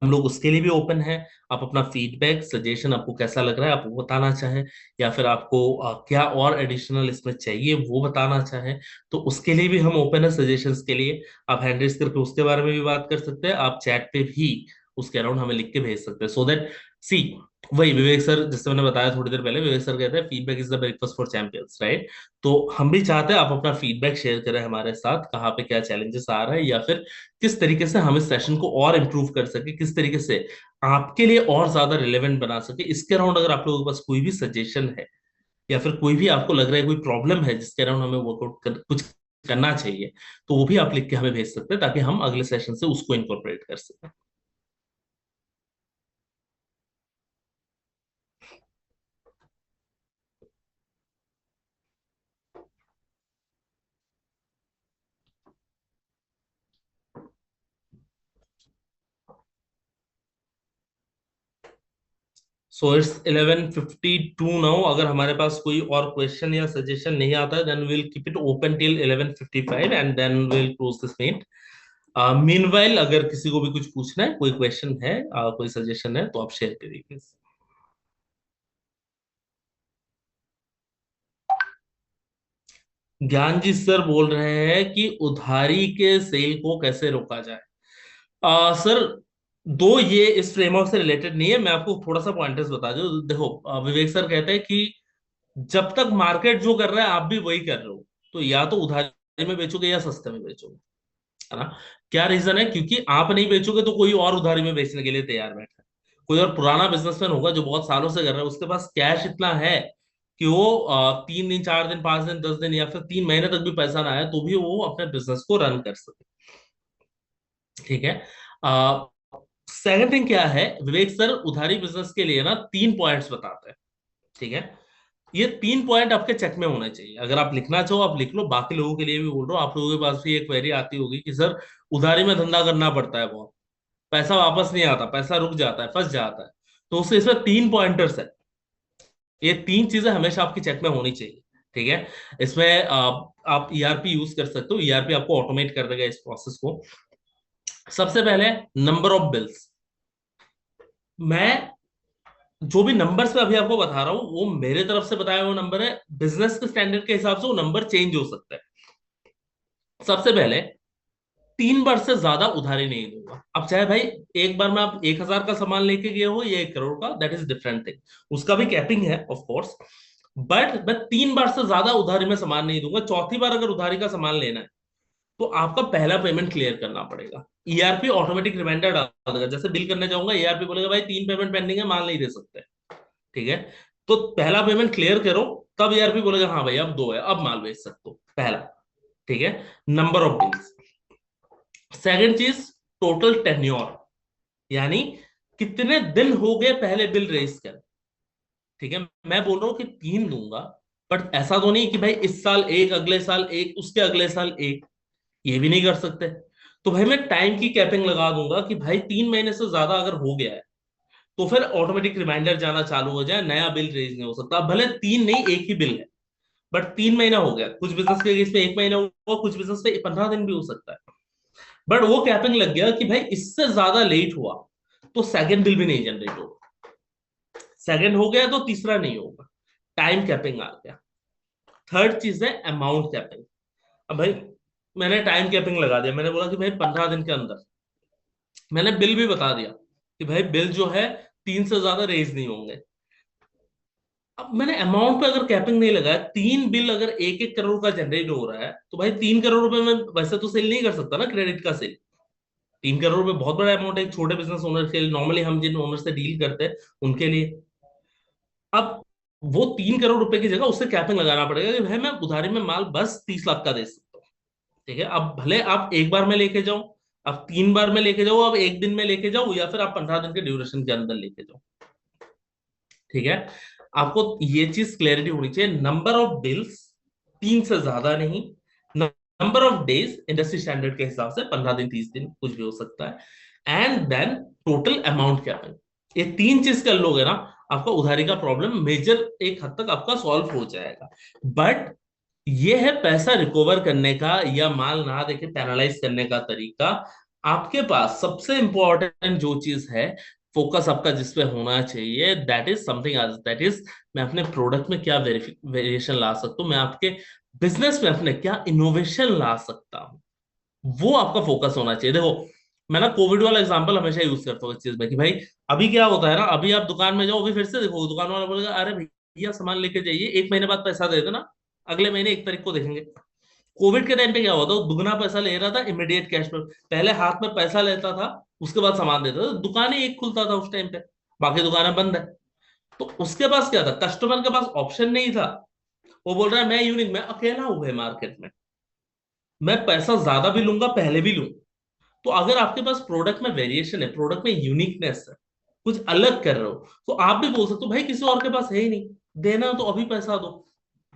Speaker 2: हम लोग उसके लिए भी ओपन है। आप अपना फीडबैक सजेशन, आपको कैसा लग रहा है आप वो बताना चाहें, या फिर आपको क्या और एडिशनल इसमें चाहिए वो बताना चाहें, तो उसके लिए भी हम ओपन है सजेशंस के लिए। आप हैंड रेज करके उसके बारे में भी बात कर सकते हैं, आप चैट पे भी उसके अराउंड हमें लिख के भेज सकते हैं, सो दैट सी, वही विवेक सर जिससे मैंने बताया थोड़ी देर पहले, विवेक सर कहते हैं feedback is the breakfast for champions, right. तो हम भी चाहते हैं आप अपना फीडबैक शेयर करें हमारे साथ, कहाँ पे क्या चैलेंजेस आ रहा है, या फिर किस तरीके से हम इस सेशन को और इम्प्रूव कर सके, किस तरीके से आपके लिए और ज्यादा रिलेवेंट बना सके। इसके अराउंड अगर आप लोगों के पास कोई भी सजेशन है, या फिर कोई भी आपको लग रहा है कोई प्रॉब्लम है जिसके अराउंड हमें वर्कआउट कुछ करना चाहिए, तो वो भी आप लिख के हमें भेज सकते हैं, ताकि हम अगले सेशन से उसको इनकॉर्पोरेट कर सकें। So it's 11:52 now. अगर हमारे पास कोई और क्वेश्चन या सजेशन नहीं आता है, then will keep it open till 11:55 and then will close this meet. Meanwhile अगर किसी को भी कुछ पूछना है, कोई क्वेश्चन है, कोई सजेशन है, तो आप शेयर करिए प्लीज। ज्ञान जी सर बोल रहे हैं कि उधारी के सेल को कैसे रोका जाए। सर दो, ये इस फ्रेमवर्क से रिलेटेड नहीं है, मैं आपको थोड़ा सा पॉइंटर्स बता दूं। देखो, विवेक सर कहते हैं कि जब तक मार्केट जो कर रहा है आप भी वही कर रहे हो, तो या तो उधारी में बेचोगे या सस्ते में बेचोगे, है ना। क्या रीजन है? क्योंकि आप नहीं बेचोगे तो कोई और उधारी में बेचने के लिए तैयार बैठा है। कोई और पुराना बिजनेसमैन होगा जो बहुत सालों से कर रहा है, उसके पास कैश इतना है कि वो 3 दिन, 4 दिन, 5 दिन, 10 दिन या फिर 3 महीने तक भी पैसा ना आए तो भी वो अपने बिजनेस को रन कर सके। ठीक है। सेकंड थिंग क्या है, विवेक सर उधारी बिजनेस के लिए ना 3 पॉइंट्स बताते हैं। ठीक है। ये 3 पॉइंट आपके चेक में होने चाहिए। अगर आप लिखना चाहो आप लिख लो, बाकी लोगों के लिए भी बोल रहा हूँ। आप लोगों के पास भी एक क्वेरी आती होगी कि सर उधारी में धंधा करना पड़ता है बहुत, पैसा वापस नहीं आता, पैसा रुक जाता है, फंस जाता है। तो उसके इसमें 3 पॉइंटर्स है। ये 3 चीजें हमेशा आपकी चेक में होनी चाहिए। ठीक है। इसमें आप ईआरपी यूज कर सकते हो, ईआरपी आपको ऑटोमेट कर देगा इस प्रोसेस को। सबसे पहले नंबर ऑफ बिल्स। मैं जो भी नंबर्स मैं अभी आपको बता रहा हूं वो मेरे तरफ से बताया हुआ नंबर है, बिजनेस के स्टैंडर्ड के हिसाब से वो नंबर चेंज हो सकता है। सबसे पहले 3 बार से ज्यादा उधारी नहीं दूंगा। अब चाहे भाई एक बार में आप 1,000 का सामान लेके गए हो या 1 करोड़ का, दैट इज डिफरेंट थिंग, उसका भी कैपिंग है ऑफ कोर्स। बट मैं 3 बार से ज्यादा उधारी में सामान नहीं दूंगा। चौथी बार अगर उधारी का सामान लेना है तो आपका पहला पेमेंट क्लियर करना पड़ेगा। ईआरपी ऑटोमेटिक रिमाइंडर डाल देगा, जैसे बिल करने जाऊंगा ईआरपी बोलेगा भाई 3 पेमेंट पेंडिंग है, माल नहीं दे सकते। ठीक है। तो पहला पेमेंट क्लियर करो, तब ईआरपी बोलेगा हाँ भाई अब 2 है, अब माल बेच सकते हो, पहला। ठीक है, नंबर ऑफ बिल्स। सेकंड चीज, टोटल टेन्योर, यानी कितने दिन हो गए पहले बिल रेज कर। ठीक है, मैं बोल रहा हूं कि 3 दूंगा, बट ऐसा तो नहीं कि भाई इस साल एक, अगले साल एक, उसके अगले साल एक, ये भी नहीं कर सकते। तो भाई मैं टाइम की कैपिंग लगा दूंगा कि भाई 3 महीने से ज्यादा अगर हो गया है तो फिर ऑटोमेटिक रिमाइंडर जाना चालू हो जाए, नया बिल रेज नहीं हो सकता। अब भले 3 नहीं, एक ही बिल है, बट 3 महीना हो गया। कुछ बिजनेस के केस में 1 महीना हुआ, कुछ बिजनेस में 15 दिन भी हो सकता है। बट वो कैपिंग लग गया कि भाई इससे ज्यादा लेट हुआ तो सेकंड बिल भी नहीं जनरेट होगा, सेकंड हो गया तो तीसरा नहीं होगा। टाइम कैपिंग आ गया। थर्ड चीज है अमाउंट कैपिंग। अब भाई मैंने टाइम कैपिंग लगा दिया, मैंने बोला कि भाई 15 दिन के अंदर, मैंने बिल भी बता दिया कि भाई बिल जो है 3 से ज्यादा रेज नहीं होंगे। अब मैंने अमाउंट पे अगर कैपिंग नहीं लगाया, 3 बिल अगर 1-1 करोड़ का जनरेट हो रहा है तो भाई 3 करोड़ रुपए में वैसे तो सेल नहीं कर सकता ना, क्रेडिट का सेल। 3 करोड़ रुपए बहुत बड़ा अमाउंट है एक छोटे बिजनेस ओनर के लिए, नॉर्मली हम जिन ओनर से डील करते हैं उनके लिए। अब वो 3 करोड़ रुपए की जगह उससे कैपिंग लगाना पड़ेगा कि भाई मैं उधारी में माल बस 30 लाख का दे सकता हूँ। ठीक है, अब भले आप एक बार में लेके जाओ, अब 3 बार में लेके जाओ, अब एक दिन में लेके जाओ, या फिर आप 15 दिन के ड्यूरेशन के अंदर लेके जाओ। ठीक है, आपको ये चीज क्लैरिटी होनी चाहिए। नंबर ऑफ बिल्स 3 से ज्यादा नहीं, number of days industry standard के हिसाब से 15 दिन, 30 दिन, कुछ भी हो सकता है। And then total amount capping, ये 3 चीज कर लोगे ना, आपका उधारी का प्रॉब्लम मेजर एक हद तक आपका सॉल्व हो जाएगा। बट ये है पैसा रिकवर करने का या माल ना देके पैनलाइज करने का तरीका। आपके पास सबसे इंपॉर्टेंट जो चीज है, फोकस आपका जिस पे होना चाहिए, that is something else, that is मैं अपने प्रोडक्ट में क्या वेरिएशन ला सकता हूँ, मैं आपके बिजनेस में अपने क्या इनोवेशन ला सकता हूँ, वो आपका फोकस होना चाहिए। देखो मैं ना कोविड वाला एग्जांपल हमेशा यूज करता हूँ इस चीज में कि भाई अभी क्या होता है ना, अभी आप दुकान में जाओ, अभी फिर से देखो दुकान वाला बोलेगा अरे भैया सामान लेके जाइए, 1 महीने बाद पैसा दे देना, अगले महीने 1 तारीख को देखेंगे। कोविड के टाइम पे क्या होता, वो दुगना पैसा ले रहा था इमीडिएट कैश में, पहले हाथ में पैसा लेता था, उसके बाद सामान देता था। दुकान ही एक खुलता था उस टाइम पे, बाकी दुकानें बंद है। तो उसके पास क्या था, कस्टमर के पास ऑप्शन नहीं था। वो बोल रहा है मैं यूनिक, मैं अकेला हूं भाई मार्केट में, मैं पैसा ज्यादा भी लूंगा पहले भी लूं। तो अगर आपके पास प्रोडक्ट में वेरिएशन है, प्रोडक्ट में यूनिकनेस है, कुछ अलग कर रहे हो, तो आप भी बोल सकते हो भाई किसी और के पास है ही नहीं, देना हो तो अभी पैसा दो,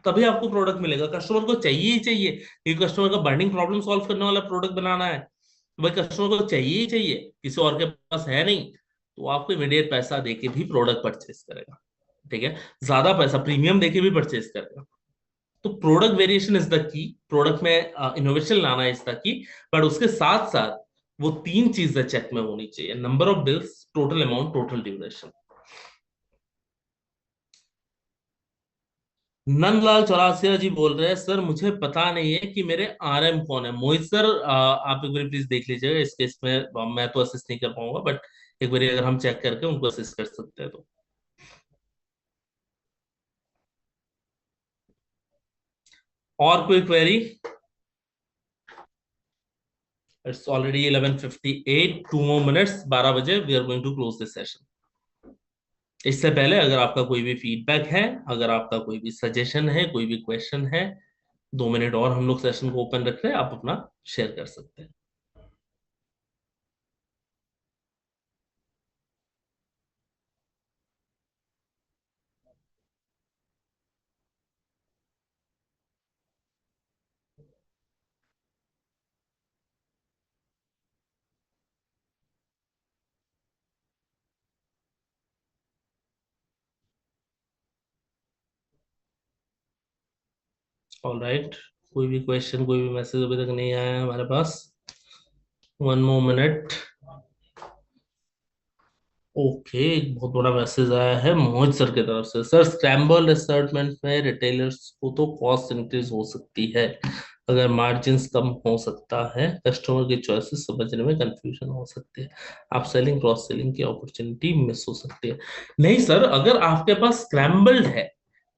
Speaker 2: तभी आपको प्रोडक्ट मिलेगा। कस्टमर को चाहिए ही चाहिए, क्योंकि कस्टमर का बर्निंग प्रॉब्लम सॉल्व करने वाला प्रोडक्ट बनाना है, तो भाई कस्टमर को चाहिए ही चाहिए, किसी और के पास है नहीं, तो आपको इमीडिएट पैसा देके भी प्रोडक्ट परचेस करेगा। ठीक है, ज्यादा पैसा प्रीमियम देके भी परचेस करेगा। तो product variation is the key, product में इनोवेशन लाना इज द की। बट उसके साथ साथ वो 3 चीजें चेक में होनी चाहिए, number of bills, total amount, total duration. Nandlal Chaurasia ji बोल रहे हैं सर मुझे पता नहीं है कि मेरे आरएम कौन है। मोहित सर आप एक बार प्लीज देख लीजिएगा, इस केस में मैं तो असिस्ट नहीं कर पाऊंगा, बट एक बार अगर हम चेक करके उनको असिस्ट कर सकते हैं तो। और कोई query? It's already 11:58, 2 more minutes, 12 बजे we are going to close this session. इससे पहले अगर आपका कोई भी फीडबैक है, अगर आपका कोई भी सजेशन है, कोई भी क्वेश्चन है, 2 मिनट और हम लोग सेशन को ओपन रख रहे हैं, आप अपना शेयर कर सकते हैं। ऑल राइट, कोई भी क्वेश्चन, कोई भी मैसेज अभी तक नहीं आया है हमारे पास। 1 more minute। ओके, एक बहुत बड़ा मैसेज आया है मोहित सर की तरफ से। सर स्क्रैम्बल असॉर्टमेंट में रिटेलर्स को तो कॉस्ट इंक्रीज हो सकती है, अगर मार्जिन्स कम हो सकता है, कस्टमर की चॉइसेस समझने में कंफ्यूजन हो सकती है, आप सेलिंग क्रॉस सेलिंग की अपॉर्चुनिटी मिस हो सकती है। नहीं सर, अगर आपके पास स्क्रैम्बल्ड है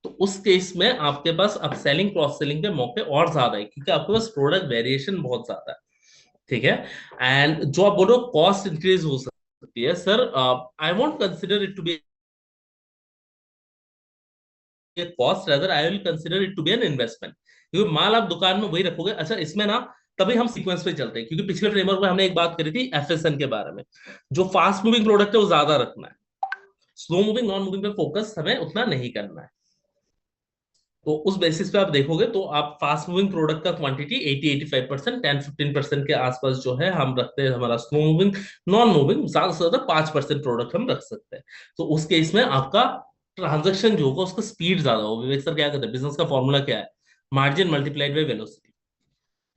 Speaker 2: तो उस केस में आपके पास अप सेलिंग क्रॉस सेलिंग के मौके और ज्यादा है, क्योंकि आपके पास प्रोडक्ट वेरिएशन बहुत ज्यादा है। ठीक है, एंड जो आप बोल रहे हो कॉस्ट इंक्रीज हो सकती है, sir I won't consider it to be a cost, rather I will consider it to be an investment, क्योंकि माल आप दुकान में वही रखोगे। अच्छा, इसमें ना तभी हम सीक्वेंस पे चलते हैं, क्योंकि पिछले फ्रेमवर्क में हमने एक बात करी थी एफएसएन के बारे में, जो फास्ट मूविंग प्रोडक्ट है वो ज्यादा रखना है, स्लो मूविंग नॉन मूविंग पे फोकस हमें उतना नहीं करना है। तो उस बेसिस पे आप देखोगे तो आप फास्ट मूविंग प्रोडक्ट का क्वांटिटी 80-85%, 10-15% के आसपास जो है हम रखते हैं। हमारा स्लो मूविंग नॉन मूविंग ज्यादा से ज्यादा 5% प्रोडक्ट हम रख सकते हैं। तो उस केस में आपका ट्रांजेक्शन जो होगा उसका स्पीड ज्यादा होगा। विवेक सर क्या कहते हैं, बिजनेस का फॉर्मूला क्या है, margin multiplied by velocity.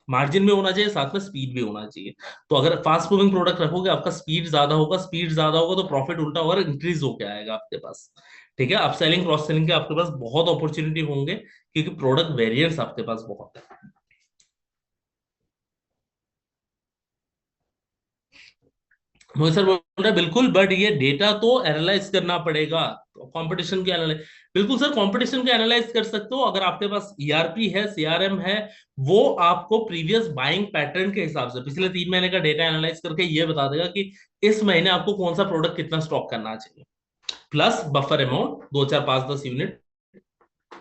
Speaker 2: Margin भी होना चाहिए, साथ में स्पीड भी होना चाहिए। तो अगर फास्ट मूविंग प्रोडक्ट रखोगे आपका स्पीड ज्यादा होगा, स्पीड ज्यादा होगा तो प्रॉफिट उल्टा और इंक्रीज होकर आएगा आपके पास। ठीक है, अप सेलिंग क्रॉस सेलिंग के आपके पास बहुत अपॉर्चुनिटी होंगे, क्योंकि प्रोडक्ट वेरिएंट्स आपके पास बहुत है। मोहित सर बोल रहे हैं बिल्कुल, बट ये डेटा तो एनालाइज करना पड़ेगा, कंपटीशन के एनालाइज। बिल्कुल सर, कंपटीशन के एनालाइज कर सकते हो अगर आपके पास ईआरपी है, सीआरएम है। वो आपको प्रीवियस बाइंग पैटर्न के हिसाब से पिछले 3 महीने का डेटा एनालाइज करके ये बता देगा कि इस महीने आपको कौन सा प्रोडक्ट कितना स्टॉक करना चाहिए, प्लस बफर अमाउंट 2 4 5 10 यूनिट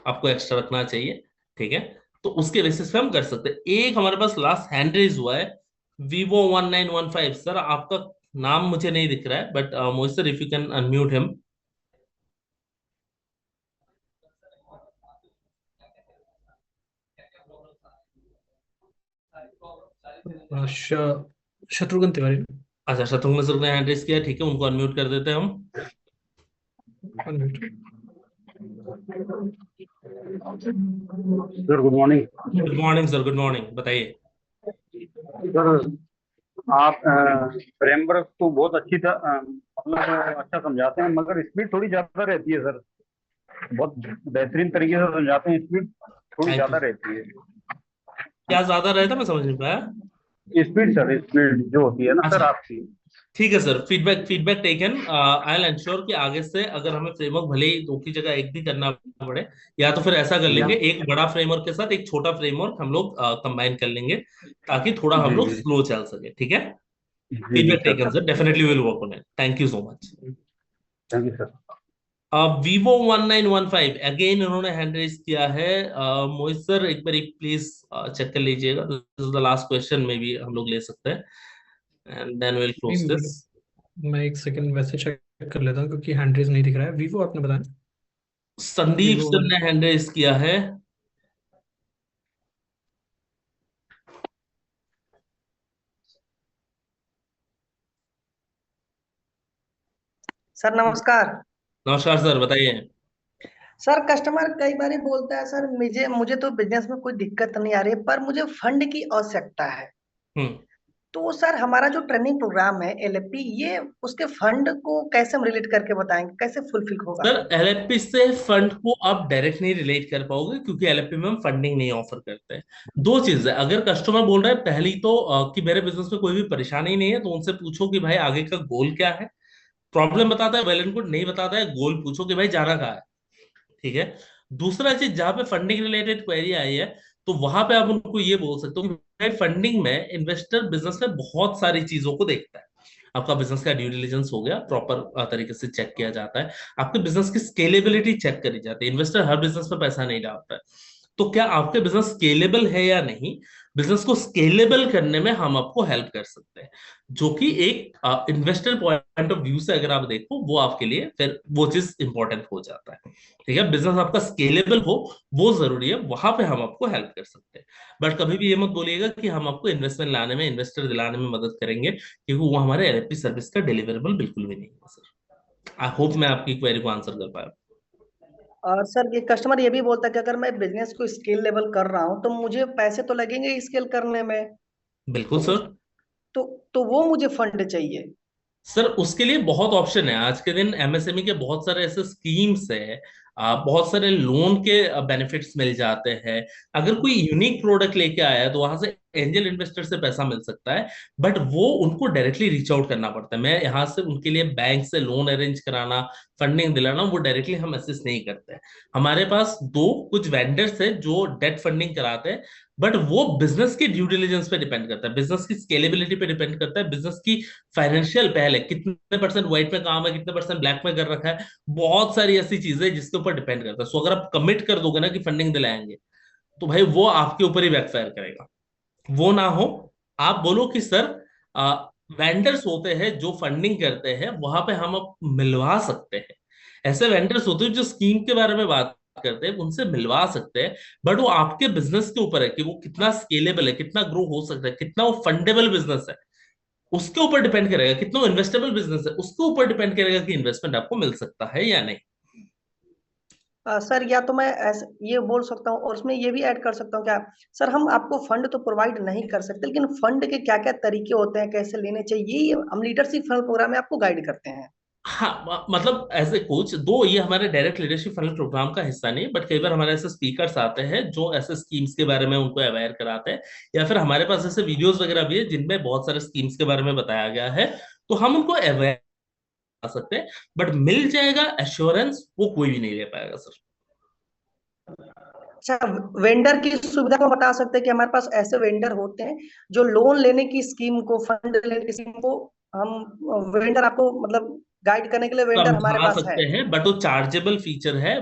Speaker 2: आपको एक्स्ट्रा रखना चाहिए। ठीक है, तो उसके बेसिस पे हम कर सकते हैं। एक हमारे पास लास्ट हैंड रेज हुआ है, Vivo 1915। सर आपका नाम मुझे नहीं दिख रहा है, but Mohit sir if you can unmute him.
Speaker 1: Shatrughan Tiwari.
Speaker 2: अच्छा, शत्रुघ्न सर ने हैंड रेज किया, ठीक है, उनको अनम्यूट कर देते हैं हम।
Speaker 1: unmute।
Speaker 4: Sir good morning.
Speaker 2: Good morning sir, good morning, बताइए।
Speaker 4: सर आप फ्रेमवर्क तो बहुत अच्छी था, मतलब अच्छा समझाते हैं, मगर स्पीड थोड़ी ज्यादा रहती है सर। बहुत बेहतरीन तरीके से समझाते हैं, स्पीड थोड़ी
Speaker 2: थैंक
Speaker 4: ज्यादा
Speaker 2: यू।
Speaker 4: रहती है।
Speaker 2: क्या ज्यादा रहता, मैं समझ नहीं पाया।
Speaker 4: स्पीड सर, स्पीड जो होती है ना सर
Speaker 2: अच्छा,
Speaker 4: आपकी।
Speaker 2: ठीक है sir, feedback feedback taken. I will ensure कि आगे से अगर हमें फ्रेमवर्क भले ही दो की जगह एक भी करना पड़े, या तो फिर ऐसा कर
Speaker 4: जी
Speaker 2: लेंगे एक बड़ा फ्रेमवर्क के साथ एक छोटा फ्रेमवर्क हम लोग कंबाइन कर लेंगे, ताकि थोड़ा हम
Speaker 4: जी
Speaker 2: लोग
Speaker 4: जी
Speaker 2: स्लो चल सके। ठीक है,
Speaker 4: जी जी
Speaker 2: feedback
Speaker 4: sir.
Speaker 2: Taken sir, definitely will work on it. Thank you so much.
Speaker 4: Thank you sir.
Speaker 2: Vivo 1915 again इन्होंने हैंड रेज किया है। मोहित सर एक बार प्लीज चेक कर लीजिएगा, this is the last question, may be हम लोग ले सकते हैं एंड देन विल क्लोज
Speaker 1: नहीं,
Speaker 2: दिस।
Speaker 1: मैं एक सेकंड वैसे चेक कर लेता हूँ, क्योंकि हैंड रेज नहीं दिख रहा है। वीवो आपने बताया,
Speaker 2: संदीप
Speaker 1: वीवो
Speaker 2: सर
Speaker 1: वन।
Speaker 2: ने हैंड रेज किया है।
Speaker 5: सर नमस्कार।
Speaker 2: नमस्कार सर, बताइए।
Speaker 5: सर कस्टमर कई बार बोलता है सर मुझे मुझे तो बिजनेस में कोई दिक्कत नहीं आ रही है, पर मुझे फंड की आवश्यकता है।
Speaker 2: हम्म।
Speaker 5: तो सर हमारा जो ट्रेनिंग प्रोग्राम है एलएपी, ये उसके फंड को कैसे हम रिलेट करके बताएंगे, कैसे फुलफिल होगा।
Speaker 2: सर एलएपी से फंड को आप डायरेक्ट नहीं रिलेट कर पाओगे, क्योंकि एलएपी में हम फंडिंग नहीं ऑफर करते हैं। दो चीज है, अगर कस्टमर बोल रहा है पहली तो कि मेरे बिजनेस में कोई भी परेशानी नहीं है, तो उनसे पूछो कि भाई आगे का गोल क्या है। प्रॉब्लम बताता है वेल एंड गुड, नहीं बताता है गोल पूछो कि भाई जाना कहाँ है। ठीक है, दूसरा चीज जहां पे फंडिंग रिलेटेड क्वेरी आई है, तो वहां पे आप उनको ये बोल सकते हो कि भाई फंडिंग में इन्वेस्टर बिजनेस में बहुत सारी चीजों को देखता है। आपका बिजनेस का ड्यू डिलिजेंस हो गया, प्रॉपर तरीके से चेक किया जाता है, आपके बिजनेस की स्केलेबिलिटी चेक करी जाती है। इन्वेस्टर हर बिजनेस में पैसा नहीं डालता है, तो क्या आपके बिजनेस स्केलेबल है या नहीं, बिजनेस को स्केलेबल करने में हम आपको हेल्प कर सकते हैं, जो कि एक इन्वेस्टर पॉइंट ऑफ व्यू से अगर आप देखो, वो आपके लिए फिर वो चीज इंपॉर्टेंट हो जाता है। ठीक है, बिजनेस आपका स्केलेबल हो वो जरूरी है, वहां पे हम आपको हेल्प कर सकते हैं। बट कभी भी ये मत बोलिएगा कि हम आपको इन्वेस्टमेंट लाने में, इन्वेस्टर दिलाने में मदद करेंगे, क्योंकि वो हमारे एलएपी सर्विस का डिलीवरेबल बिल्कुल भी नहीं है सर। आई होप मैं आपकी क्वेरी को आंसर कर पाया।
Speaker 5: और सर ये कस्टमर ये भी बोलता है कि अगर मैं बिजनेस को स्केल लेवल कर रहा हूँ तो मुझे पैसे तो लगेंगे स्केल करने में। तो
Speaker 2: बिल्कुल
Speaker 5: उस
Speaker 2: सर।
Speaker 5: तो तो वो मुझे फंड चाहिए।
Speaker 2: सर उसके लिए बहुत ऑप्शन है, आज के दिन एमएसएमई के बहुत सारे ऐसे स्कीम्स है, बहुत सारे लोन के बेनिफिट्स मिल जाते हैं। अगर कोई यूनिक प्रोडक्ट लेके आया है तो वहां से एंजल इन्वेस्टर से पैसा मिल सकता है, बट वो उनको डायरेक्टली रीच आउट करना पड़ता है। मैं यहाँ से उनके लिए बैंक से लोन अरेंज कराना, फंडिंग दिलाना, वो डायरेक्टली हम असिस्ट नहीं करते हैं। हमारे पास दो कुछ वेंडर्स है जो डेट फंडिंग कराते हैं, बट वो बिजनेस की ड्यू डिलिजेंस पे डिपेंड करता है, बिजनेस की स्केलेबिलिटी पे डिपेंड करता है, बिजनेस की फाइनेंशियल पहले कितने परसेंट व्हाइट में काम है, कितने परसेंट ब्लैक में कर रखा है, बहुत सारी ऐसी चीजें हैं जिसके ऊपर डिपेंड करता है। सो अगर आप कमिट कर दोगे ना कि फंडिंग दिलाएंगे, तो भाई वो आपके ऊपर ही बैकफायर करेगा। वो ना हो, आप बोलो कि सर वेंडर्स होते हैं जो फंडिंग करते हैं, वहां पे हम अब मिलवा सकते हैं। ऐसे वेंडर्स होते हैं जो स्कीम के बारे में बात करते हैं, उनसे मिलवा सकते हैं, बट वो आपके बिजनेस के ऊपर है कि वो कितना स्केलेबल है, कितना ग्रो हो सकता है, कितना वो फंडेबल बिजनेस है, उसके ऊपर डिपेंड करेगा। कितना इन्वेस्टेबल बिजनेस है, उसके ऊपर डिपेंड करेगा कि इन्वेस्टमेंट आपको मिल सकता है या नहीं।
Speaker 5: सर या तो मैं ऐसे ये बोल सकता हूँ और उसमें ये भी ऐड कर सकता हूँ क्या, सर हम आपको फंड तो प्रोवाइड नहीं कर सकते, लेकिन फंड के क्या क्या तरीके होते हैं, कैसे लेने चाहिए, ये हम लीडरशिप फंड प्रोग्राम में आपको गाइड करते हैं।
Speaker 2: हाँ, मतलब एज ए कोच दो, ये हमारे डायरेक्ट लीडरशिप फनल प्रोग्राम का हिस्सा नहीं, बट कई बार हमारे ऐसे स्पीकर्स आते हैं जो ऐसे स्कीम्स के बारे में उनको अवेयर कराते हैं, या फिर हमारे पास ऐसे वीडियोस वगैरह भी है जिनमें बहुत सारे स्कीम्स के बारे में बताया गया है, तो हम उनको अवेयर कर सकते हैं। बट मिल जाएगा एश्योरेंस, वो कोई भी नहीं ले पाएगा सर।
Speaker 5: अच्छा, वेंडर की सुविधा को बता सकते हैं कि हमारे पास ऐसे वेंडर होते हैं जो लोन लेने की स्कीम को, फंड लेने की स्कीम को, हम वेंडर आपको मतलब गाइड करने के लिए वेंडर हमारे
Speaker 2: समझा
Speaker 5: पास है।
Speaker 2: सकते हैं, बट वो चार्जेबल फीचर है,